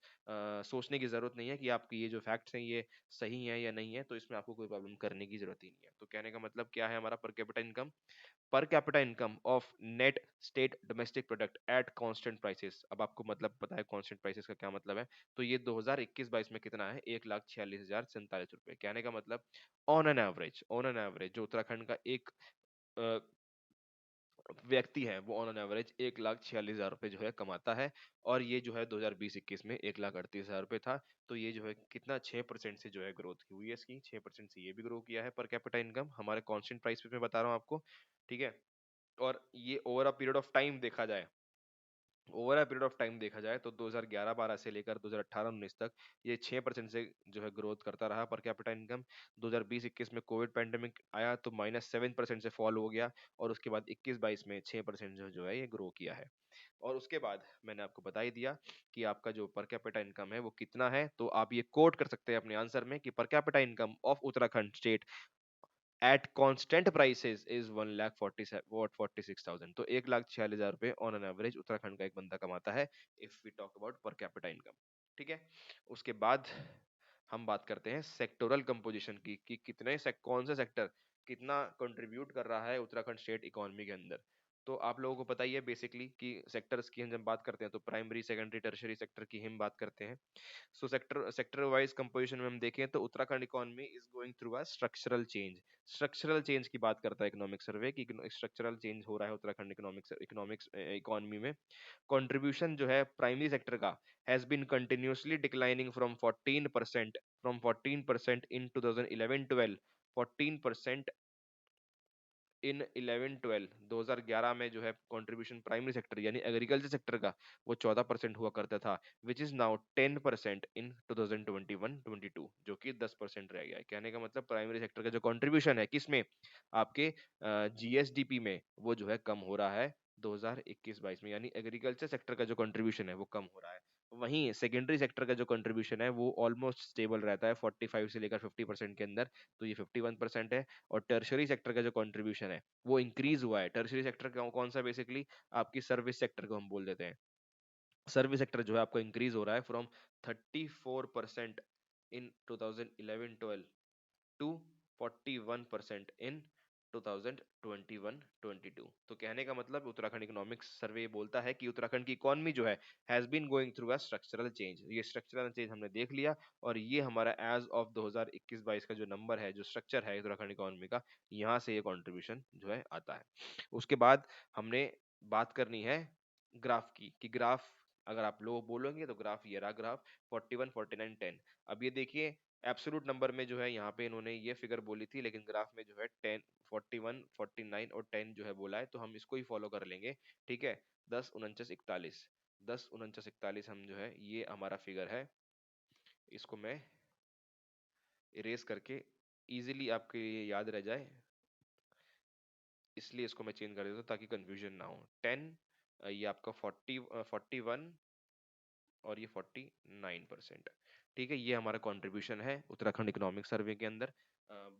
सोचने की जरूरत नहीं है कि आपकी ये जो फैक्ट्स हैं ये सही है या नहीं है, तो इसमें आपको कोई प्रॉब्लम करने की जरूरत ही नहीं है। तो कहने का मतलब क्या है हमारा, पर capita income of net state domestic product at constant prices. अब आपको मतलब पता है कांस्टेंट प्राइसेस का क्या मतलब है, तो ये 2021-22 में कितना है, 1,46,047 रुपए। कहने का मतलब ऑन एन एवरेज जो उत्तराखंड का एक अ, व्यक्ति है वो ऑन एन एवरेज 1,46,000 रुपए जो है कमाता है। और ये जो है 2020-21 में 1,38,000 रुपए था। तो ये जो है कितना, 6% से जो है ग्रोथ हुई है इसकी, 6% से ये भी ग्रो किया है पर कैपिटा इनकम हमारे कांस्टेंट प्राइस पे मैं बता रहा हूँ आपको। ठीक है। और ये over a period of time देखा जाए, तो 2011-12 से लेकर 2018-19 तक ये 6% से जो है ग्रोथ करता रहा पर कैपिटा इनकम। 2020-21 में कोविड पैंडेमिक आया तो -7% से फॉल हो गया, और उसके बाद 21-22 में 6% जो है ये ग्रो किया है। और उसके बाद मैंने आपको बता ही दिया कि आपका जो पर कैपिटा इनकम है वो कितना है, तो आप ये कोट कर सकते हैं अपने आंसर में कि पर capita income of Uttarakhand state at constant prices is 1,46,000। तो 1,46,000 रुपए ऑन एन एवरेज उत्तराखंड का एक बंदा कमाता है, if we talk about per capita income. ठीक है। उसके बाद हम बात करते हैं सेक्टोरल कंपोजिशन की, कि कौन सा सेक्टर कितना कंट्रीब्यूट कर रहा है उत्तराखंड स्टेट इकोनॉमी के अंदर। तो आप लोगों को पता ही है बेसिकली कि सेक्टर्स की हम जब बात करते हैं तो प्राइमरी, सेकेंडरी, टर्शरी सेक्टर की हम बात करते हैं। सो सेक्टर वाइज कंपोजिशन में हम देखें तो Uttarakhand economy is going through a structural change. Structural change की बात करता है इकोनॉमिक सर्वे की, स्ट्रक्चरल चेंज हो रहा है उत्तराखंड इकोनॉमिक्स इकोनॉमी में। कंट्रीब्यूशन जो है प्राइमरी सेक्टर का has been continuously declining from 14% in 2011-12, 14% in 11-12, 2011 में जो है कंट्रीब्यूशन प्राइमरी सेक्टर यानी एग्रीकल्चर सेक्टर का वो 14% हुआ करता था, विच इज नाउ 10% इन 2021-22, जो कि 10% रह गया है। कहने का मतलब प्राइमरी सेक्टर का जो कंट्रीब्यूशन है किसमें, आपके जीएसडीपी में, वो जो है कम हो रहा है 2021-22 में, यानी एग्रीकल्चर सेक्टर का जो कंट्रीब्यूशन है वो कम हो रहा है। वहीं सेकेंडरी सेक्टर का जो कंट्रीब्यूशन है वो ऑलमोस्ट स्टेबल रहता है 45 से लेकर 50% के अंदर, तो ये 51% है। और टर्शरी सेक्टर का जो कंट्रीब्यूशन है वो इंक्रीज हुआ है। टर्शरी सेक्टर कौन सा, बेसिकली आपकी सर्विस सेक्टर को हम बोल देते हैं। सर्विस सेक्टर जो है आपको इंक्रीज हो रहा है फ्रॉम 34% इन 2011-12 टू 41% इन 2021-22। तो कहने का मतलब उत्तराखंड इकोनॉमिक्स सर्वे बोलता है कि उत्तराखंड की इकोनॉमी जो है has been going through a structural change. ये स्ट्रक्चरल चेंज हमने देख लिया, और ये हमारा एज ऑफ 2021-22 का जो नंबर है, जो स्ट्रक्चर है उत्तराखंड इकोनॉमी का, यहाँ से ये कंट्रीब्यूशन जो है आता है। उसके बाद हमने बात करनी है ग्राफ की, कि ग्राफ अगर आप लोग बोलोगे तो ग्राफ ये रहा, ग्राफ 41, 49, 10। अब ये देखिए एब्सोल्यूट नंबर में जो है यहाँ पे इन्होंने ये फिगर बोली थी, लेकिन ग्राफ में जो है 10, 41, 49 और 10 जो है बोला है, तो हम इसको ही फॉलो कर लेंगे। ठीक है। 10, 49, 41, 10, 49, 41 हम जो है ये हमारा फिगर है, इसको मैं इरेज करके इजीली आपके लिए याद रह जाए, इसलिए इसको मैं चेंज कर देता हूँ ताकि कंफ्यूजन ना हो। 10, ये आपका 41 और ये 49%। ठीक है, ये हमारा कंट्रीब्यूशन है उत्तराखंड इकोनॉमिक सर्वे के अंदर।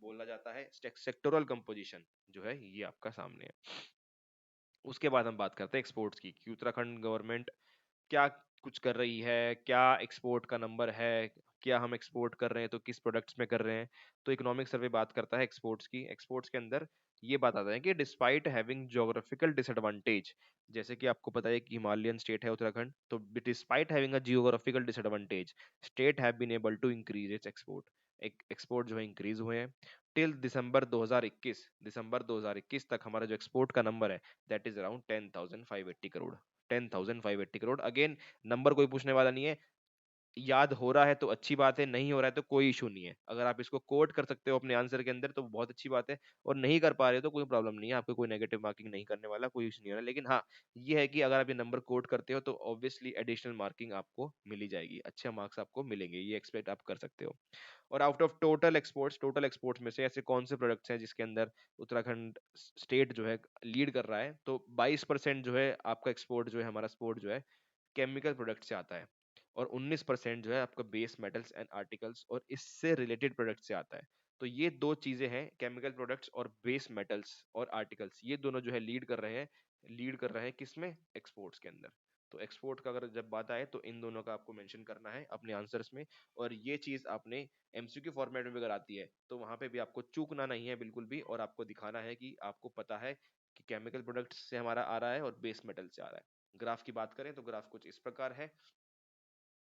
बोला जाता है सेक्टोरल कंपोजिशन जो है ये आपका सामने है। उसके बाद हम बात करते हैं एक्सपोर्ट्स की, कि उत्तराखंड गवर्नमेंट क्या कुछ कर रही है, क्या एक्सपोर्ट का नंबर है, क्या हम एक्सपोर्ट कर रहे हैं तो किस प्रोडक्ट्स में कर रहे हैं। तो इकोनॉमिक सर्वे बात करता है एक्सपोर्ट्स की। एक्सपोर्ट्स के अंदर ये बात आता है कि डिस्पाइट हैविंग ज्योग्राफिकल डिसएडवांटेज, जैसे कि आपको पता है कि हिमालयन स्टेट है उत्तराखंड, तो despite having a geographical disadvantage, state have been able to increase its export. एक एक्सपोर्ट जो है इंक्रीज हुए हैं। टिल दिसंबर 2021 तक हमारा जो एक्सपोर्ट का नंबर है that is around 10,580 crore. 10,580 crore. Again number कोई पूछने वाला नहीं है, याद हो रहा है तो अच्छी बात है, नहीं हो रहा है तो कोई इशू नहीं है। अगर आप इसको कोट कर सकते हो अपने आंसर के अंदर तो बहुत अच्छी बात है, और नहीं कर पा रहे हो तो कोई प्रॉब्लम नहीं है, आपको कोई नेगेटिव मार्किंग नहीं करने वाला, कोई इशू नहीं हो रहा। लेकिन हाँ, ये है कि अगर आप ये नंबर कोट करते हो तो ऑब्वियसली एडिशनल मार्किंग आपको मिली जाएगी, अच्छे मार्क्स आपको मिलेंगे, ये एक्सपेक्ट आप कर सकते हो। और आउट ऑफ टोटल एक्सपोर्ट्स में से ऐसे कौन से प्रोडक्ट्स हैं जिसके अंदर उत्तराखंड स्टेट जो है लीड कर रहा है, तो 22% जो है आपका एक्सपोर्ट जो है, हमारा एक्सपोर्ट जो है केमिकल प्रोडक्ट से आता है, और 19% जो है आपका बेस मेटल्स एंड आर्टिकल्स और इससे रिलेटेड प्रोडक्ट से आता है। तो ये दो चीजें हैं, केमिकल प्रोडक्ट्स और बेस मेटल्स और आर्टिकल्स, ये दोनों जो है लीड कर रहे हैं किसमें, एक्सपोर्ट्स के अंदर। तो एक्सपोर्ट का अगर जब बात आए तो इन दोनों का आपको मेंशन करना है अपने आंसर्स में। और ये चीज आपने एमसीक्यू फॉर्मेट में भी अगर आती है तो वहां पे भी आपको चूकना नहीं है बिल्कुल भी, और आपको दिखाना है कि आपको पता है कि केमिकल प्रोडक्ट्स से हमारा आ रहा है और बेस मेटल से आ रहा है। ग्राफ की बात करें तो ग्राफ कुछ इस प्रकार है,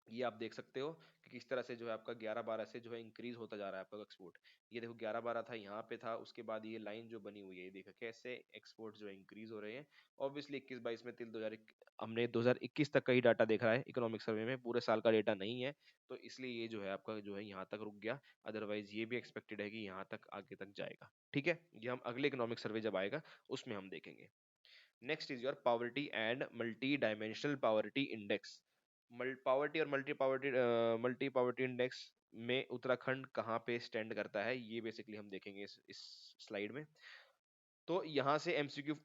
ये आप देख सकते हो कि किस तरह से जो है आपका 11-12 से जो है इंक्रीज होता जा रहा है आपका एक्सपोर्ट। ये देखो 11-12 था, यहाँ पे था, उसके बाद ये लाइन जो बनी हुई है, ये देखो कैसे एक्सपोर्ट जो है इंक्रीज हो रहे हैं। ऑब्वियसली 21-22 में तिल 2000 हमने 2021 तक का ही डाटा देखा है इकोनॉमिक सर्वे में, पूरे साल का डेटा नहीं है, तो इसलिए ये जो है आपका जो है यहाँ तक रुक गया। अदरवाइज ये भी एक्सपेक्टेड है कि यहाँ तक आगे तक जाएगा। ठीक है, ये हम अगले इकोनॉमिक सर्वे जब आएगा उसमें हम देखेंगे। Next is your poverty and multi dimensional poverty index. Poverty और मल्टी पॉवर्टी इंडेक्स में उत्तराखंड कहाँ पे स्टैंड करता है, ये बेसिकली हम देखेंगे इस स्लाइड में। तो यहाँ से एमसीक्यू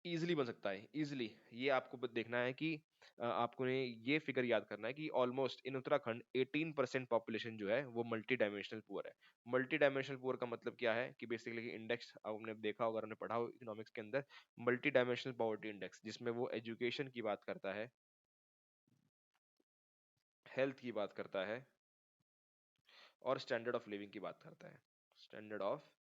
इजीली बन सकता है, इजीली। ये आपको देखना है कि आपको ने ये फिगर याद करना है कि ऑलमोस्ट इन उत्तराखंड 18% पॉपुलेशन जो है वो मल्टी डायमेंशनल पुअर है। मल्टी डायमेंशनल पुअर का मतलब क्या है कि बेसिकली इंडेक्स आपने देखा होगा, आपने पढ़ा हो इकोनॉमिक्स के अंदर, मल्टी डायमेंशनल पॉवर्टी इंडेक्स, जिसमें वो एजुकेशन की बात करता है, हेल्थ की बात करता है, और स्टैंडर्ड ऑफ लिविंग की बात करता है। स्टैंडर्ड ऑफ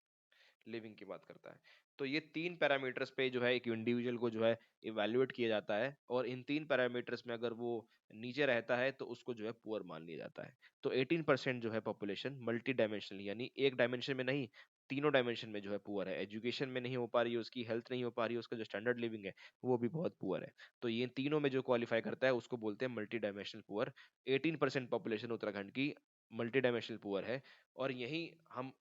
लिविंग की बात करता है। तो ये तीन पैरामीटर्स पे जो है एक इंडिविजुअल को जो है इवेल्युएट किया जाता है, और इन तीन पैरामीटर्स में अगर वो नीचे रहता है तो उसको जो है पुअर मान लिया जाता है। तो 18% जो है पॉपुलेशन मल्टी डायमेंशनल, यानी एक डायमेंशन में नहीं, तीनों डायमेंशन में जो है पुअर है। एजुकेशन में नहीं हो पा रही है उसकी, हेल्थ नहीं हो पा रही है उसका, जो स्टैंडर्ड लिविंग है वो भी बहुत पुअर है। तो ये तीनों में जो क्वालिफाई करता है उसको बोलते हैं multi dimensional poor. 18% population Uttarakhand की मल्टी डायमेंशनल पुअर है। और यही हम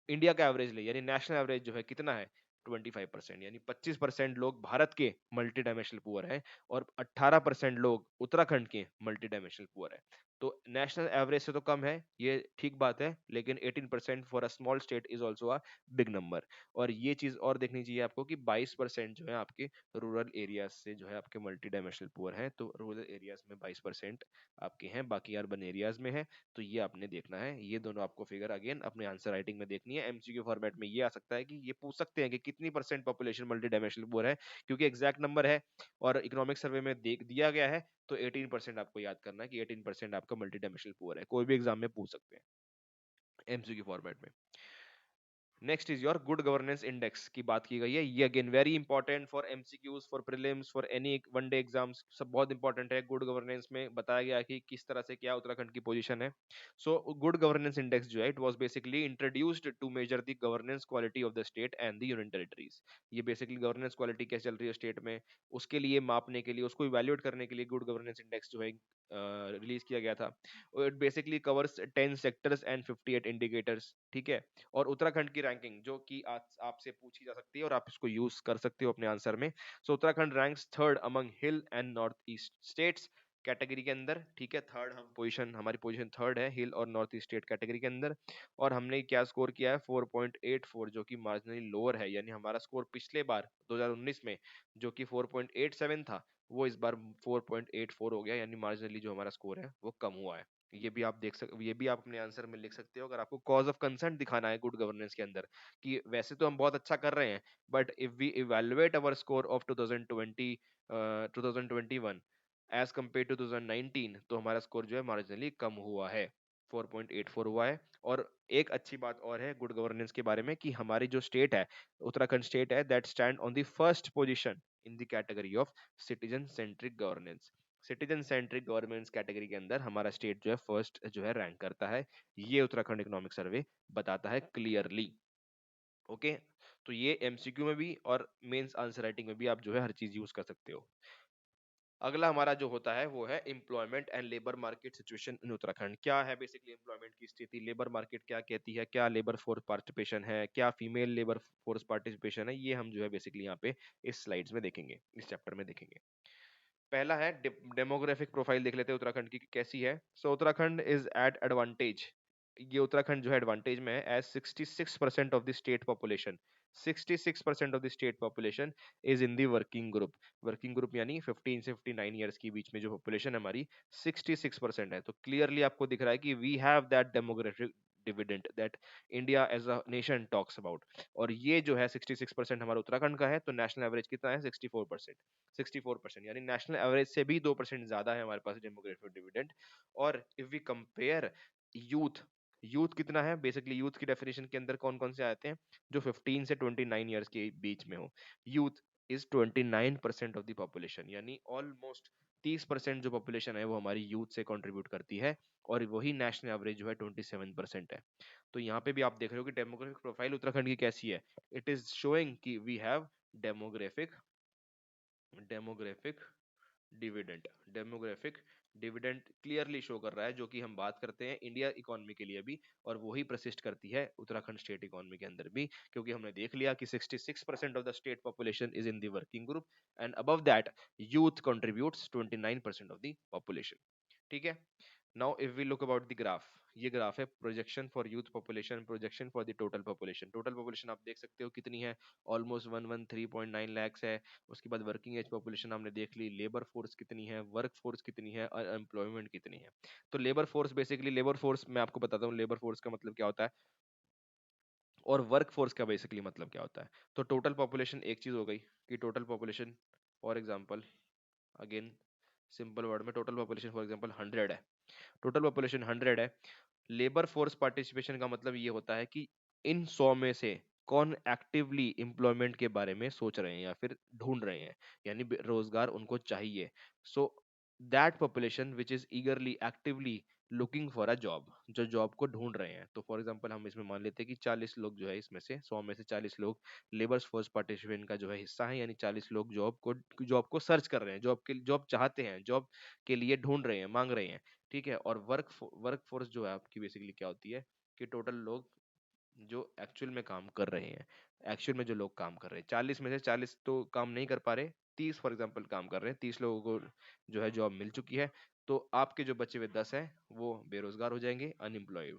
इंडिया का एवरेज ले, यानी नेशनल एवरेज जो है कितना है, 25%, यानी 25% लोग भारत के मल्टी डायमेंशनल पुअर है, और 18% लोग उत्तराखंड के मल्टी डायमेंशनल पुअर है। तो नेशनल एवरेज से तो कम है, ये ठीक बात है, लेकिन 18% for a small state is also a big number. और ये चीज और देखनी चाहिए आपको कि 22% जो है आपके रूरल एरियाज से जो है आपके मल्टी डायमेंशनल पुअर है। तो रूरल एरियाज में 22% आपके हैं, बाकी अर्बन एरियाज में है। तो ये आपने देखना है, ये दोनों आपको फिगर अगेन अपने आंसर राइटिंग में देखनी है। एमसीक्यू फॉर्मेट में ये आ सकता है कि ये पूछ सकते हैं कि कितनी percent population multi dimensional poor है, क्योंकि एग्जैक्ट नंबर है और इकोनॉमिक सर्वे में देख दिया गया है। तो 18% आपको याद करना है कि 18% आपका मल्टी डायमेंशनल पुअर है, कोई भी एग्जाम में पूछ सकते हैं एमसीक्यू फॉर्मेट में। Next is your good governance index की बात की गई है। ये again very important for MCQs, for prelims, for any one day exams, सब बहुत इंपॉर्टेंट है। गुड गवर्नेंस में बताया गया है कि किस तरह से क्या उत्तराखंड की पोजीशन है। सो गुड गवर्नेंस इंडेक्स जो है it was basically introduced to measure the governance quality of the state and the union territories. ये बेसिकली गवर्नेंस क्वालिटी कैसे चल रही है स्टेट में, उसके लिए मापने के लिए, उसको इवैल्यूएट करने के लिए गुड गवर्नेंस इंडेक्स जो है रिलीज किया गया था। It basically covers 10 sectors and 58 indicators. ठीक है, और उत्तराखंड की रैंकिंग जो कि आज आपसे पूछी जा सकती है और आप इसको यूज कर सकते हो अपने आंसर में। So Uttarakhand ranks third among hill and north east states category के अंदर। ठीक है, थर्ड हम पोजीशन, हमारी पोजीशन थर्ड है हिल और नॉर्थ ईस्ट स्टेट कैटेगरी के अंदर। और हमने क्या स्कोर किया है, 4.84, जो कि मार्जिनली लोअर है, यानी हमारा स्कोर पिछले बार 2019 में जो कि 4.87 था, वो इस बार 4.84 हो गया, यानी मार्जिनली जो हमारा स्कोर है वो कम हुआ है। ये भी आप ये भी आप अपने आंसर में लिख सकते हो अगर आपको कॉज ऑफ कंसर्न दिखाना है गुड गवर्नेंस के अंदर, कि वैसे तो हम बहुत अच्छा कर रहे हैं, but if we evaluate our score of 2020 2021 as compare to 2019, तो हमारा स्कोर जो है मार्जिनली कम हुआ है, 4.84 हुआ है। और एक अच्छी बात और है गुड गवर्नेंस के बारे में कि हमारी जो स्टेट है, उत्तराखंड स्टेट है, that stand on the first position in the category of citizen centric governance. Citizen centric governments category के अंदर हमारा स्टेट जो है फर्स्ट जो है रैंक करता है, ये उत्तराखंड इकोनॉमिक सर्वे बताता है क्लियरली। ओके, तो ये एमसीक्यू में भी और मेंस आंसर राइटिंग में भी आप जो है हर चीज यूज कर सकते हो। अगला हमारा जो होता है वो है employment and labour market situation in Uttarakhand. क्या है बेसिकली एम्प्लॉयमेंट की स्थिति, लेबर मार्केट क्या कहती है, क्या लेबर फोर्स पार्टिसिपेशन है, क्या फीमेल लेबर फोर्स पार्टिसिपेशन है, ये हम जो है बेसिकली यहाँ पे इस स्लाइड्स में देखेंगे, इस चैप्टर में देखेंगे। पहला है डेमोग्राफिक प्रोफाइल देख लेते हैं उत्तराखंड की कैसी है। So Uttarakhand is at advantage, ये उत्तराखंड जो है एडवांटेज में है as 66% of the state population, 66% of the state population is in the working group. Working group यानी 15 से 59 ईयर्स के बीच में जो पॉपुलेशन है हमारी 66% है। तो क्लियरली आपको दिख रहा है कि we have that demographic dividend that India as a nation talks about. और ये जो है 66% हमारा उत्तराखंड का है, तो नेशनल एवरेज कितना है 64%। 64% यानी नेशनल एवरेज से भी 2% ज्यादा है हमारे पास डेमोग्राफिक डिविडेंड। और if we compare youth, youth कितना है, बेसिकली यूथ की डेफिनेशन के अंदर कौन कौन से आते हैं, जो 15 से 29 ईयर्स के बीच में हो। Youth is 29% of the population, यानी ऑलमोस्ट 30% जो पॉपुलेशन है वो हमारी यूथ से कंट्रीब्यूट करती है, और वही नेशनल एवरेज जो है 27% है। तो यहाँ पे भी आप देख रहे हो कि डेमोग्राफिक प्रोफाइल उत्तराखंड की कैसी है। इट इज शोइंग कि we have demographic demographic dividend, demographic dividend clearly show कर रहा है, जो कि हम बात करते हैं इंडिया इकोनॉमी के लिए भी, और वही प्रसिस्ट करती है उत्तराखंड स्टेट इकोनॉमी के अंदर भी, क्योंकि हमने देख लिया कि 66% of the state population is in the working group and above that youth contributes 29% of the population. ठीक है, now if we look about the graph, ये ग्राफ है projection for youth population, projection for the total population. Total population आप देख सकते हो कितनी है, ऑलमोस्ट 113.9 लैक्स है। उसके बाद वर्किंग एज पॉपुलेशन हमने देख ली, लेबर फोर्स कितनी है, वर्क फोर्स कितनी है, और एम्प्लॉयमेंट कितनी है। तो labour force, basically labour force मैं आपको बताता हूँ लेबर फोर्स का मतलब क्या होता है और वर्क फोर्स का बेसिकली मतलब क्या होता है। तो टोटल पॉपुलेशन एक चीज हो गई कि total population for example, again simple word में टोटल पॉपुलेशन फॉर एग्जांपल 100 है, टोटल पॉपुलेशन 100 है। लेबर फोर्स पार्टिसिपेशन का मतलब ये होता है कि इन 100 में से कौन एक्टिवली एम्प्लॉयमेंट के बारे में सोच रहे हैं या फिर ढूंढ रहे हैं, यानी रोजगार उनको चाहिए। So that population which is ईगरली actively looking for a job, जो जॉब को ढूंढ रहे हैं। तो फॉर एग्जांपल हम इसमें मान लेते हैं कि 40 लोग जो है इसमें से 100 में से 40 लोग लेबर फोर्स पार्टिसिपेशन का जो है हिस्सा है, यानी 40 लोग जॉब को सर्च कर रहे हैं, जॉब चाहते हैं, जॉब के लिए ढूंढ रहे हैं, मांग रहे हैं। ठीक है, और वर्क फोर्स जो है आपकी बेसिकली क्या होती है कि टोटल लोग जो एक्चुअल में काम कर रहे हैं, एक्चुअल में जो लोग काम कर रहे हैं, 40 में से 40 तो काम नहीं कर पा रहे, 30 फॉर एग्जांपल काम कर रहे हैं, 30 लोगों को जो है जॉब मिल चुकी है, तो आपके जो बचे हुए 10 हैं वो बेरोजगार हो जाएंगे, अनएम्प्लॉयड।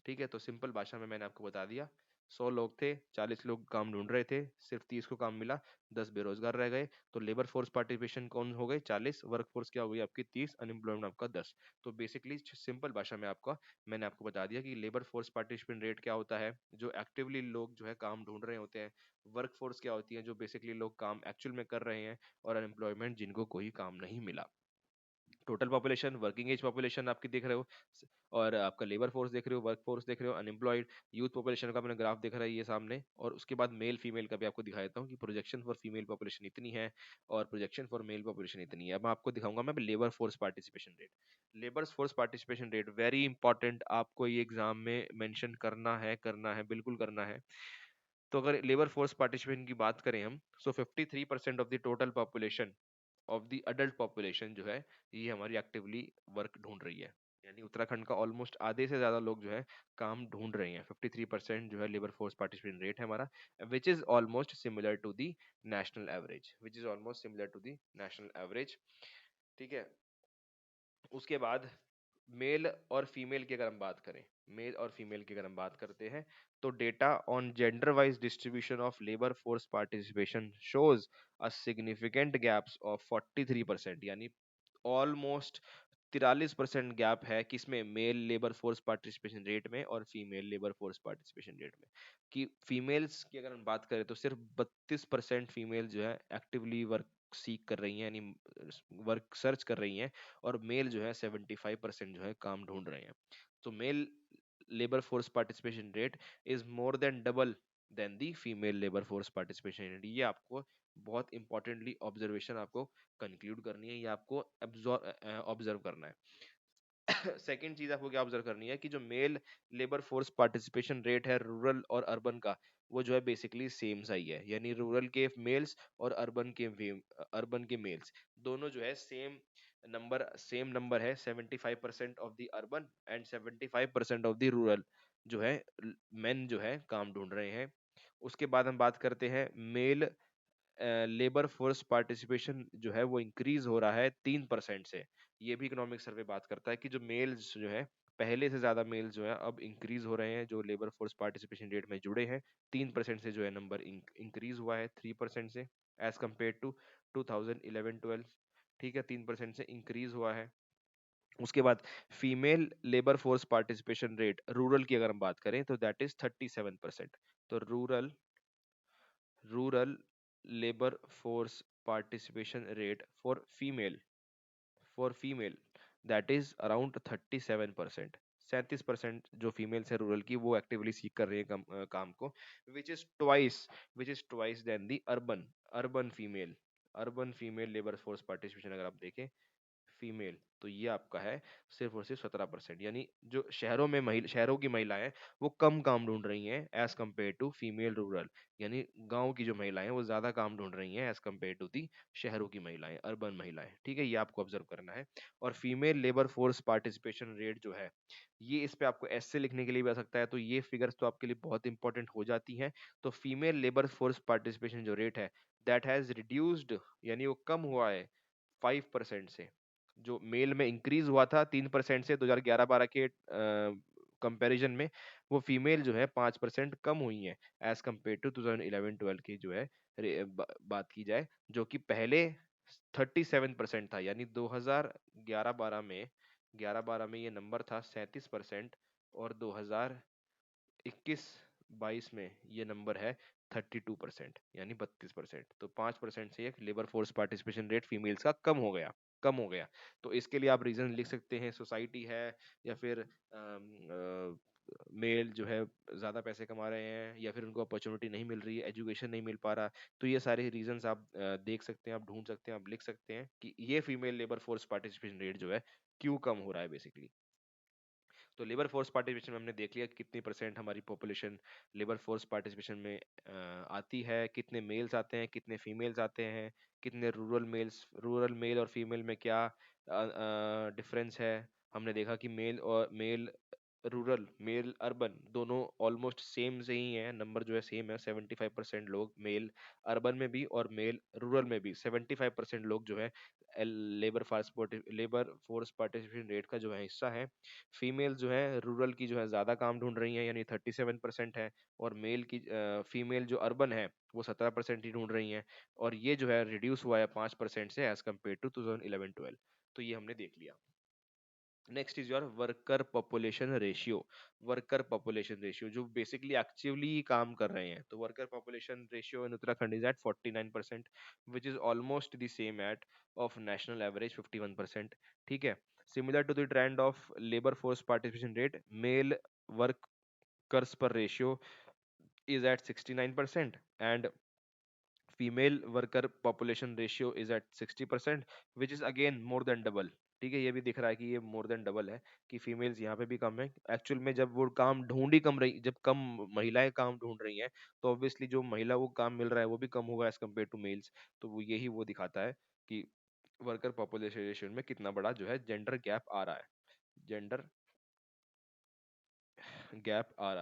ठीक है, तो सिंपल भाषा में मैंने आपको बता दिया, 100 लोग थे, 40 लोग काम ढूंढ रहे थे, सिर्फ 30 को काम मिला, 10 बेरोजगार रह गए। तो लेबर फोर्स पार्टिसिपेशन कौन हो गए 40, वर्क फोर्स क्या हो गई आपकी 30, अनएम्प्लॉयमेंट आपका 10। तो बेसिकली सिंपल भाषा में आपका मैंने आपको बता दिया कि लेबर फोर्स पार्टिसिपेशन रेट क्या होता है, जो एक्टिवली लोग जो है काम ढूंढ रहे होते हैं, वर्क फोर्स क्या होती है जो बेसिकली लोग काम एक्चुअल में कर रहे हैं, और अनएम्प्लॉयमेंट जिनको कोई काम नहीं मिला। Total population, working age population आपकी देख रहे हो, और आपका लेबर फोर्स देख रहे हो, वर्क फोर्स देख रहे हो, अनएम्प्लॉयड, यूथ पॉपुलेशन का अपना ग्राफ दिख रहा है ये सामने, और उसके बाद मेल फीमेल का भी आपको दिखा देता हूँ कि प्रोजेक्शन फॉर फीमेल पॉपुलेशन इतनी है और प्रोजेक्शन फॉर मेल पॉपुलेशन इतनी है। अब मैं आपको दिखाऊंगा मैं labour force participation rate. Labour force participation rate very important, आपको ये एग्जाम में मेंशन करना है बिल्कुल करना है। तो अगर लेबर फोर्स पार्टिसिपेशन की बात करें हम, सो 53% of the total population of the adult population जो है ये हमारी एक्टिवली वर्क ढूंढ रही है, यानी उत्तराखंड का ऑलमोस्ट आधे से ज्यादा लोग जो है काम ढूंढ रहे हैं। 53% जो है लेबर फोर्स पार्टिसिपेशन रेट है हमारा, which is almost similar to the national average, which is almost similar to the national average. ठीक है, उसके बाद मेल और फीमेल की अगर हम बात करें, मेल और फीमेल की अगर हम बात करते हैं, तो data on gender wise distribution of labour force participation shows a significant gaps of 43%, यानी ऑलमोस्ट 43% गैप है किसमें, male labour force participation rate में और female labour force participation rate में। कि फीमेल्स की अगर हम बात करें तो सिर्फ 32% फीमेल जो है एक्टिवली वर्क सीख कर रही हैं, यानी वर्क सर्च कर रही हैं, और मेल जो है 75% जो है काम ढूंढ रहे हैं। तो male labour force participation rate is more than double than the female labour force participation rate. ये आपको बहुत इंपॉर्टेंटली ऑब्जर्वेशन आपको कंक्लूड करनी है, या आपको ऑब्जर्व करना है। सेकेंड चीज आपको क्या ऑब्जर्व करनी है कि जो male labour force participation rate है रूरल और अर्बन का, वो जो है बेसिकली सेम सा ही है, यानी रूरल के मेल्स और अर्बन के मेल्स दोनों जो है सेम नंबर है। 75% of the urban and 75% of the rural जो है मेन जो है काम ढूंढ रहे हैं। उसके बाद हम बात करते हैं मेल लेबर फोर्स पार्टिसिपेशन जो है वो इंक्रीज हो रहा है 3% से। ये भी इकोनॉमिक सर्वे बात करता है कि जो मेल्स जो है पहले से ज्यादा मेल्स जो है अब इंक्रीज हो रहे हैं, जो लेबर फोर्स पार्टिसिपेशन रेट में जुड़े हैं 3% से जो है नंबर इंक्रीज हुआ है 3% से एज कम्पेयर टू 2011-12। ठीक है, 3% से इंक्रीज हुआ है। उसके बाद female labour force participation rate rural की अगर हम बात करें तो दैट इज 37%। तो rural labor force participation rate for female that is around 37%। 37% जो फीमेल्स है रूरल की वो एक्टिवली सीख कर रही है काम को, which is twice than the urban female labour force participation अगर आप देखें फीमेल, तो ये आपका है सिर्फ और सिर्फ 17%। यानी जो शहरों की महिलाएं हैं वो कम काम ढूंढ रही हैं as compare to female rural, यानी गांव की जो महिलाएं हैं वो ज्यादा काम ढूंढ रही हैं एज कम्पेयर टू दी शहरों की महिलाएं, अर्बन महिलाएं। ठीक है, ये आपको ऑब्जर्व करना है। और female labour force participation rate जो है ये इस पे आपको ऐसे लिखने के लिए भी आ सकता है, तो ये फिगर्स तो आपके लिए बहुत इंपॉर्टेंट हो जाती हैं। तो फीमेल लेबर फोर्स पार्टिसिपेशन जो रेट है दैट हैज रिड्यूस्ड, यानी वो कम हुआ है 5% से। जो मेल में इंक्रीज हुआ था 3% से 2011-12 के कंपैरिजन में, वो फीमेल जो है 5% कम हुई है एज कम्पेयर टू 2011-12 की जो है बात की जाए, जो कि पहले 37% था। यानी 2011-12 में ये नंबर था 37%, और 2021-22 में ये नंबर है 32%, यानी 32%। तो 5% से एक labour force participation rate females का कम हो गया। तो इसके लिए आप रीजन लिख सकते हैं सोसाइटी है, या फिर मेल जो है ज्यादा पैसे कमा रहे हैं, या फिर उनको अपॉर्चुनिटी नहीं मिल रही है, एजुकेशन नहीं मिल पा रहा। तो ये सारे रीजंस आप देख सकते हैं, आप ढूंढ सकते हैं, आप लिख सकते हैं कि ये female labour force participation rate जो है क्यों कम हो रहा है बेसिकली। तो लेबर फोर्स पार्टिसिपेशन में हमने देख लिया कि कितनी परसेंट हमारी पॉपुलेशन लेबर फोर्स पार्टिसिपेशन में आती है, कितने मेल्स आते हैं, कितने फीमेल्स आते हैं, कितने रूरल मेल और फीमेल में क्या डिफरेंस है। हमने देखा कि मेल रूरल मेल अर्बन दोनों ऑलमोस्ट सेम से ही है, नंबर जो है सेम है। 75% लोग मेल अर्बन में भी और मेल रूरल में भी 75% लोग जो है लेबर फोर्स पार्टिसिपेशन रेट का जो है हिस्सा है। फीमेल जो है रूरल की जो है ज्यादा काम ढूंढ रही है, यानी 37% है। और फीमेल जो अर्बन है वो 17% ही ढूंढ रही है। और ये जो है रिड्यूस हुआ है 5% से एज कम्पेयर टू 2011-12। तो ये हमने देख लिया। Next is your worker population ratio जो बेसिकली एक्टिवली काम कर रहे हैं। तो worker population ratio in Uttarakhand is at 49%, which is almost the same at of national average 51%। ठीक है, similar to the trend of labour force participation rate, male workers per ratio is at 69% and female worker population ratio is at 60%, which is again more than double. ठीक है, ये भी दिख रहा है कि ये मोर देन डबल है, कि फीमेल्स यहाँ पे भी कम है एक्चुअल में। जब वो काम ढूंढ ही कम रही, जब कम महिलाएं काम ढूंढ रही हैं, तो ऑब्वियसली जो महिला वो काम मिल रहा है वो भी कम होगा एज कम्पेयर टू मेल्स। तो वो यही वो दिखाता है कि वर्कर पॉपुलेशन रेशियो में कितना बड़ा जो है जेंडर गैप आ रहा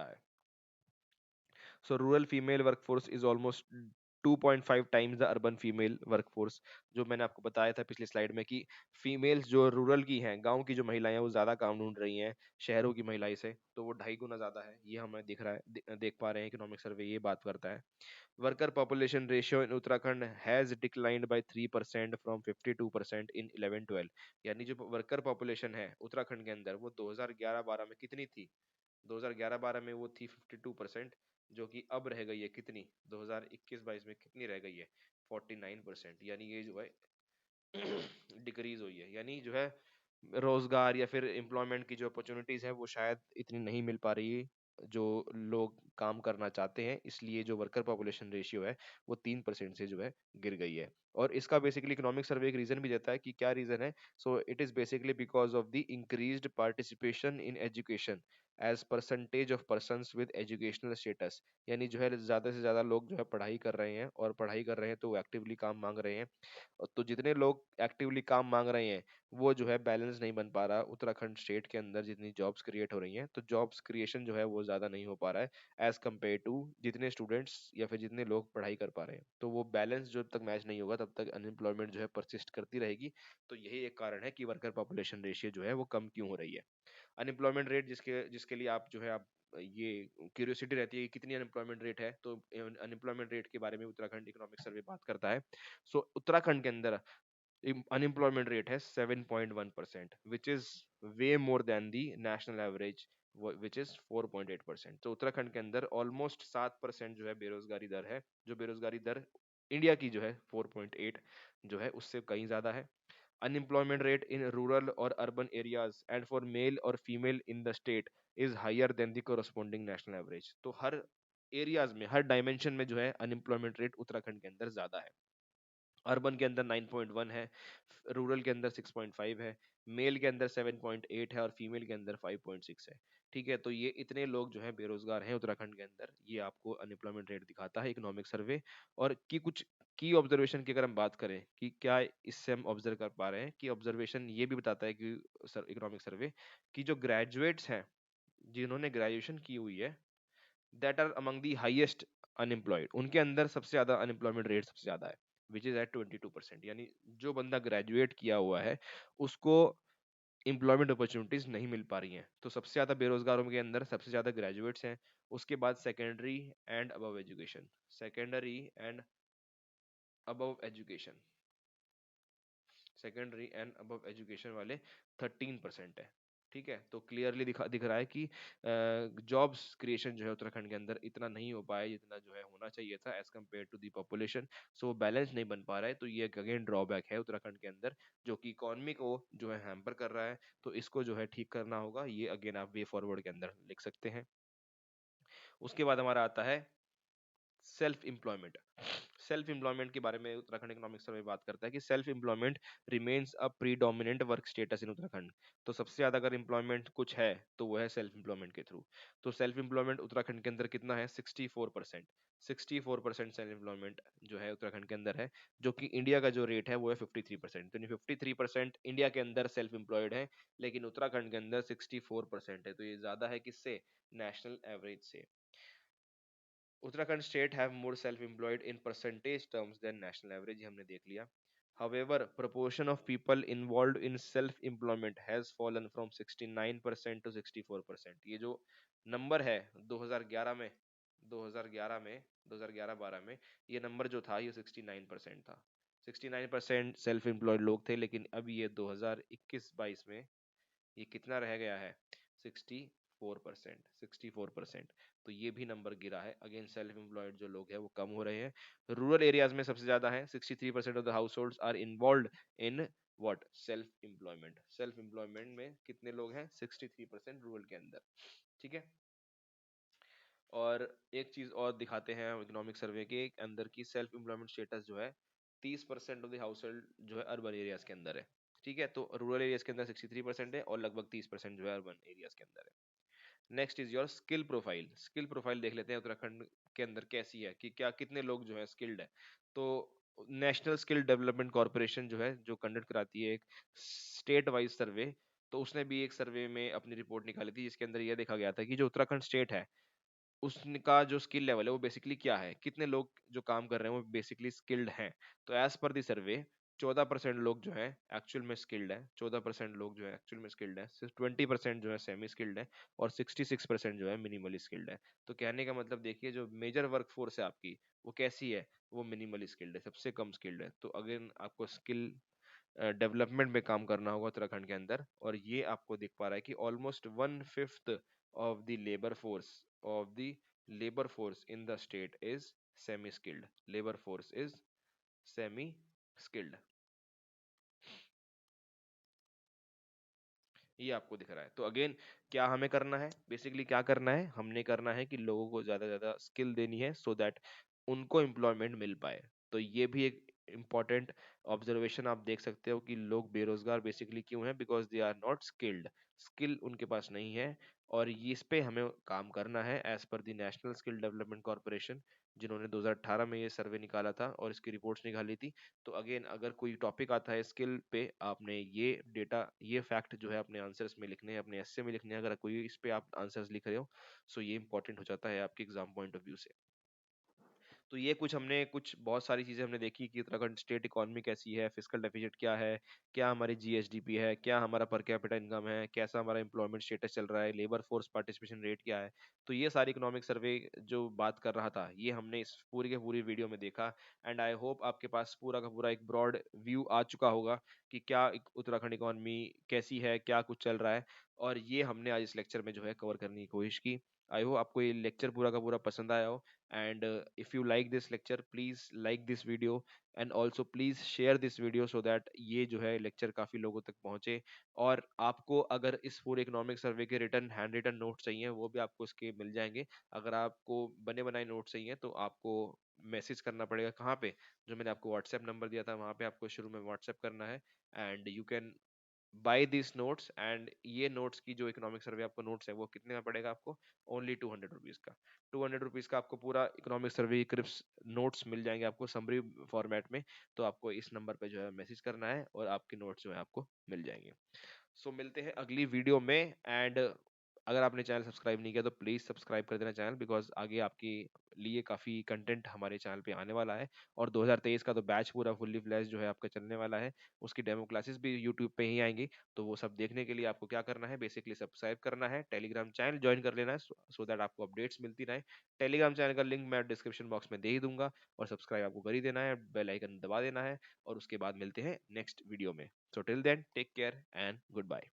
है। So rural female workforce is almost 2.5 times the urban female workforce। जो मैंने आपको बताया था पिछली स्लाइड में कि फीमेल्स जो रूरल की हैं, गांव की जो महिलाएं हैं वो ज्यादा काम ढूंढ रही हैं शहरों की महिलाएं से, तो वो 2.5 गुना ज्यादा है। ये हमें दिख रहा है, देख पा रहे हैं, इकोनॉमिक सर्वे ये बात करता है। Worker population ratio in Uttarakhand has declined bye 3% from 52% इन 11-12। यानी जो वर्कर पॉपुलेशन है उत्तराखंड के अंदर वो 2011-12 में कितनी थी? 2011-12 में वो थी 52%, जो कि अब रह गई है कितनी? 2021-22 में कितनी रह गई है? 49%। यानी ये जो है डिक्रीज हुई है। यानी जो है रोजगार या फिर एम्प्लॉयमेंट की जो अपॉर्चुनिटीज है वो शायद इतनी नहीं मिल पा रही है जो लोग काम करना चाहते हैं, इसलिए जो वर्कर पॉपुलेशन रेशियो है वो 3% से जो है गिर गई है। और इसका बेसिकली इकोनॉमिक सर्वे एक रीजन भी देता है कि क्या रीजन है। So it is basically because of the increased participation in education as percentage of persons with educational status. यानी जो है ज़्यादा से ज़्यादा लोग जो है पढ़ाई कर रहे हैं, और पढ़ाई कर रहे हैं तो वो एक्टिवली काम मांग रहे हैं। तो जितने लोग एक्टिवली काम मांग रहे हैं वो जो है बैलेंस नहीं बन पा रहा उत्तराखंड स्टेट के अंदर। जितनी जॉब्स क्रिएट हो रही हैं तो जॉब्स क्रिएशन जो है वो ज़्यादा नहीं हो पा रहा है एज कम्पेयर टू जितने स्टूडेंट्स या फिर जितने लोग पढ़ाई कर पा रहे हैं। तो वो बैलेंस जब तक मैच नहीं होगा तब तक अनएम्प्लॉयमेंट जो है परसिस्ट करती रहेगी। तो यही एक कारण है कि वर्कर पॉपुलेशन रेशियो जो है वो कम क्यों हो रही है। अनएम्प्लॉयमेंट रेट जिसके जिसके लिए आप जो है आप ये क्यूरियोसिटी रहती है कि कितनी अनएम्प्लॉयमेंट रेट है, तो अनएम्प्लॉयमेंट रेट के बारे में उत्तराखंड इकोनॉमिक सर्वे बात करता है। सो उत्तराखंड के अंदर unemployment rate है 7.1%, which is way more than the national average, which is 4.8%। तो उत्तराखंड के अंदर ऑलमोस्ट 7% जो है बेरोजगारी दर है, जो बेरोजगारी दर इंडिया की जो है 4.8 जो है उससे कहीं ज्यादा है। अनएम्प्लॉयमेंट रेट इन रूरल और urban areas and for male और female in the state is higher than the corresponding national average. तो हर एरियाज में, हर डायमेंशन में जो है अनएम्प्लॉयमेंट रेट उत्तराखंड के अंदर ज्यादा है। अर्बन के अंदर 9.1 है, रूरल के अंदर 6.5 है, मेल के अंदर 7.8 है और फीमेल के अंदर 5.6 है। ठीक है, तो ये इतने लोग जो है बेरोजगार हैं उत्तराखंड के अंदर, ये आपको अनएम्प्लॉयमेंट रेट दिखाता है इकोनॉमिक सर्वे। और की कुछ की ऑब्जर्वेशन की अगर हम बात करें कि क्या इससे हम ऑब्जर्व कर पा रहे हैं, कि ऑब्जर्वेशन ये भी बताता है कि इकोनॉमिक सर्वे कि जो ग्रेजुएट्स हैं, जिन्होंने ग्रेजुएशन की हुई है, that are among the highest unemployed, उनके अंदर सबसे ज्यादा अनएम्प्लॉयमेंट रेट सबसे ज्यादा है, विच इज एट 22%। यानी जो बंदा ग्रेजुएट किया हुआ है उसको एम्प्लॉयमेंट अपॉर्चुनिटीज नहीं मिल पा रही हैं। तो सबसे ज्यादा बेरोजगारों के अंदर सबसे ज्यादा ग्रेजुएट्स हैं, उसके बाद secondary and above education, secondary and above education, secondary and above education वाले 13% है। ठीक है, तो क्लियरली दिख रहा है कि जॉब्स क्रिएशन जो है उत्तराखंड के अंदर इतना नहीं हो पाया जितना जो है होना चाहिए था as compare to the population. So balance नहीं बन पा रहा है, तो ये एक अगेन ड्रॉबैक है उत्तराखंड के अंदर, जो कि इकोनॉमी को जो है हैम्पर कर रहा है। तो इसको जो है ठीक करना होगा, ये अगेन आप वे फॉरवर्ड के अंदर लिख सकते हैं। उसके बाद हमारा आता है सेल्फ एम्प्लॉयमेंट। सेल्फ एम्प्लॉयमेंट के बारे में उत्तराखंड इकोनॉमिक सर्वे बात करता है कि self employment remains a predominant work status in Uttarakhand. तो सबसे ज्यादा अगर एम्प्लॉयमेंट कुछ है तो वो है सेल्फ एम्प्लॉयमेंट के थ्रू। तो सेल्फ एम्प्लॉयमेंट उत्तराखंड के अंदर कितना है, 64%। 64% सेल्फ एम्प्लॉयमेंट जो है उत्तराखंड के अंदर है, जो कि इंडिया का जो रेट है वो है 53%। तो 53% इंडिया के अंदर सेल्फ एम्प्लॉयड है, लेकिन उत्तराखंड के अंदर 64% है। तो ये ज्यादा है किससे, नेशनल एवरेज से। Uttarakhand state have more self employed in percentage terms than national average, हमने देख लिया। However, proportion of people involved in self employment has fallen from 69% to 64%। ये जो नंबर है 2011 में, 2011-12 में ये नंबर जो था ये 69% था। 69% सेल्फ एम्प्लॉयड लोग थे, लेकिन अब ये 2021-22 में ये कितना रह गया है, 64%। 64%, तो ये भी नंबर गिरा है। अगेन सेल्फ एम्प्लॉयड जो लोग हैं वो कम हो रहे हैं। रूरल एरियाज में सबसे ज्यादा है, 63% of the household are involve in what, self employment. Self employment में कितने लोग हैं, 63% रूरल के अंदर। ठीक है, और एक चीज और दिखाते हैं इकोनॉमिक सर्वे के अंदर की, सेल्फ एम्प्लॉयमेंट स्टेटस जो है 30% ऑफ द हाउस होल्ड जो है अर्बन एरियाज के अंदर है। ठीक है, तो रूरल एरियाज के अंदर 63% है और लगभग 30% जो है अर्बन एरियाज के अंदर है। Next is your skill profile. Skill profile देख लेते हैं उत्तराखंड के अंदर कैसी है, कि क्या कितने लोग जो है स्किल्ड है। तो नेशनल स्किल डेवलपमेंट कॉर्पोरेशन जो है, जो कंडक्ट कराती है एक स्टेट वाइज सर्वे, तो उसने भी एक सर्वे में अपनी रिपोर्ट निकाली थी जिसके अंदर यह देखा गया था कि जो उत्तराखंड स्टेट है उसका जो स्किल लेवल है वो बेसिकली क्या है, कितने लोग जो काम कर रहे हैं वो बेसिकली स्किल्ड हैं। तो एज पर दी सर्वे 14% लोग जो है एक्चुअल में स्किल्ड है, 14% लोग जो है एक्चुअल में स्किल्ड है, सिर्फ 20% जो है सेमी स्किल्ड है और 66% जो है मिनिमली स्किल्ड है। तो कहने का मतलब देखिए, जो मेजर वर्क फोर्स है आपकी वो कैसी है, वो मिनिमली स्किल्ड है, सबसे कम स्किल्ड है। तो अगेन आपको स्किल डेवलपमेंट में काम करना होगा उत्तराखंड के अंदर। और ये आपको दिख पा रहा है कि almost 1/5 of the labour force of the labour force in the state is semi skilled. Labour force is semi skilled. ये आपको दिख रहा है। तो अगेन क्या हमें करना है, बेसिकली क्या करना है, हमने करना है कि लोगों को ज्यादा से ज्यादा स्किल देनी है सो दैट उनको एम्प्लॉयमेंट मिल पाए। तो ये भी एक इम्पॉर्टेंट ऑब्जर्वेशन आप देख सकते हो कि लोग बेरोजगार बेसिकली क्यों हैं, because they are not skilled, skill उनके पास नहीं है। और ये इस पे हमें काम करना है as per the national skill development corporation, जिन्होंने 2018 में ये सर्वे निकाला था और इसकी रिपोर्ट्स निकाली थी। तो अगेन अगर कोई टॉपिक आता है स्किल पे, आपने ये डेटा, ये फैक्ट जो है अपने आंसर्स में लिखने हैं, अपने एस्से में लिखने हैं। अगर कोई इस पे आप आंसर्स लिख रहे हो, सो ये इंपॉर्टेंट हो जाता है आपके एग्जाम पॉइंट ऑफ व्यू से। तो ये कुछ हमने कुछ बहुत सारी चीजें हमने देखी कि उत्तराखंड स्टेट इकोनॉमी कैसी है, फिस्कल डेफिसिट क्या है, क्या हमारी जीएसडीपी है, क्या हमारा पर कैपिटा इनकम है, कैसा हमारा एम्प्लॉयमेंट स्टेटस चल रहा है, लेबर फोर्स पार्टिसिपेशन रेट क्या है। तो ये सारी इकोनॉमिक सर्वे जो बात कर रहा था, ये हमने इस पूरी के पूरी वीडियो में देखा। एंड आई होप आपके पास पूरा का पूरा एक ब्रॉड व्यू आ चुका होगा कि क्या उत्तराखंड इकोनॉमी कैसी है, क्या कुछ चल रहा है। और ये हमने आज इस लेक्चर में जो है कवर करने की कोशिश की। आई होप आपको ये लेक्चर पूरा का पूरा पसंद आया हो। And if you like this lecture, please like this video and also please share this video so that ये जो है लेक्चर काफी लोगों तक पहुंचे। और आपको अगर इस पूरे इकोनॉमिक सर्वे के रिटर्न हैंड रिटन नोट चाहिए, वो भी आपको इसके मिल जाएंगे। अगर आपको बने बनाए नोट चाहिए तो आपको मैसेज करना पड़ेगा कहाँ पे, जो मैंने आपको व्हाट्सएप नंबर दिया था वहाँ पे आपको शुरू में व्हाट्सएप करना है। And you can by this notes. And ये नोट्स की जो इकोनॉमिक सर्वे आपको नोट्स है वो कितने का पड़ेगा आपको, ओनली 200 रुपीज का। 200 रुपीज का आपको पूरा इकोनॉमिक सर्वे क्रिप्स नोट्स मिल जाएंगे आपको समरी फॉर्मेट में। तो आपको इस नंबर पे जो है मैसेज करना है और आपके नोट्स जो है आपको मिल जाएंगे। सो मिलते हैं अगली वीडियो में। एंड अगर आपने चैनल सब्सक्राइब नहीं किया तो प्लीज सब्सक्राइब कर देना चैनल, बिकॉज आगे आपके लिए काफी कंटेंट हमारे चैनल पे आने वाला है। और 2023 का तो बैच पूरा फुल्ली फ्लैश जो है आपका चलने वाला है, उसकी डेमो क्लासेस भी यूट्यूब पे ही आएंगी। तो वो सब देखने के लिए आपको क्या करना है, बेसिकली सब्सक्राइब करना है, टेलीग्राम चैनल ज्वाइन कर लेना है सो दैट आपको अपडेट्स मिलती रहे। टेलीग्राम चैनल का लिंक मैं डिस्क्रिप्शन बॉक्स में दे ही दूंगा। और सब्सक्राइब आपको कर ही देना है, बेल आइकन दबा देना है। और उसके बाद मिलते हैं नेक्स्ट वीडियो में। So till then take care and good bye.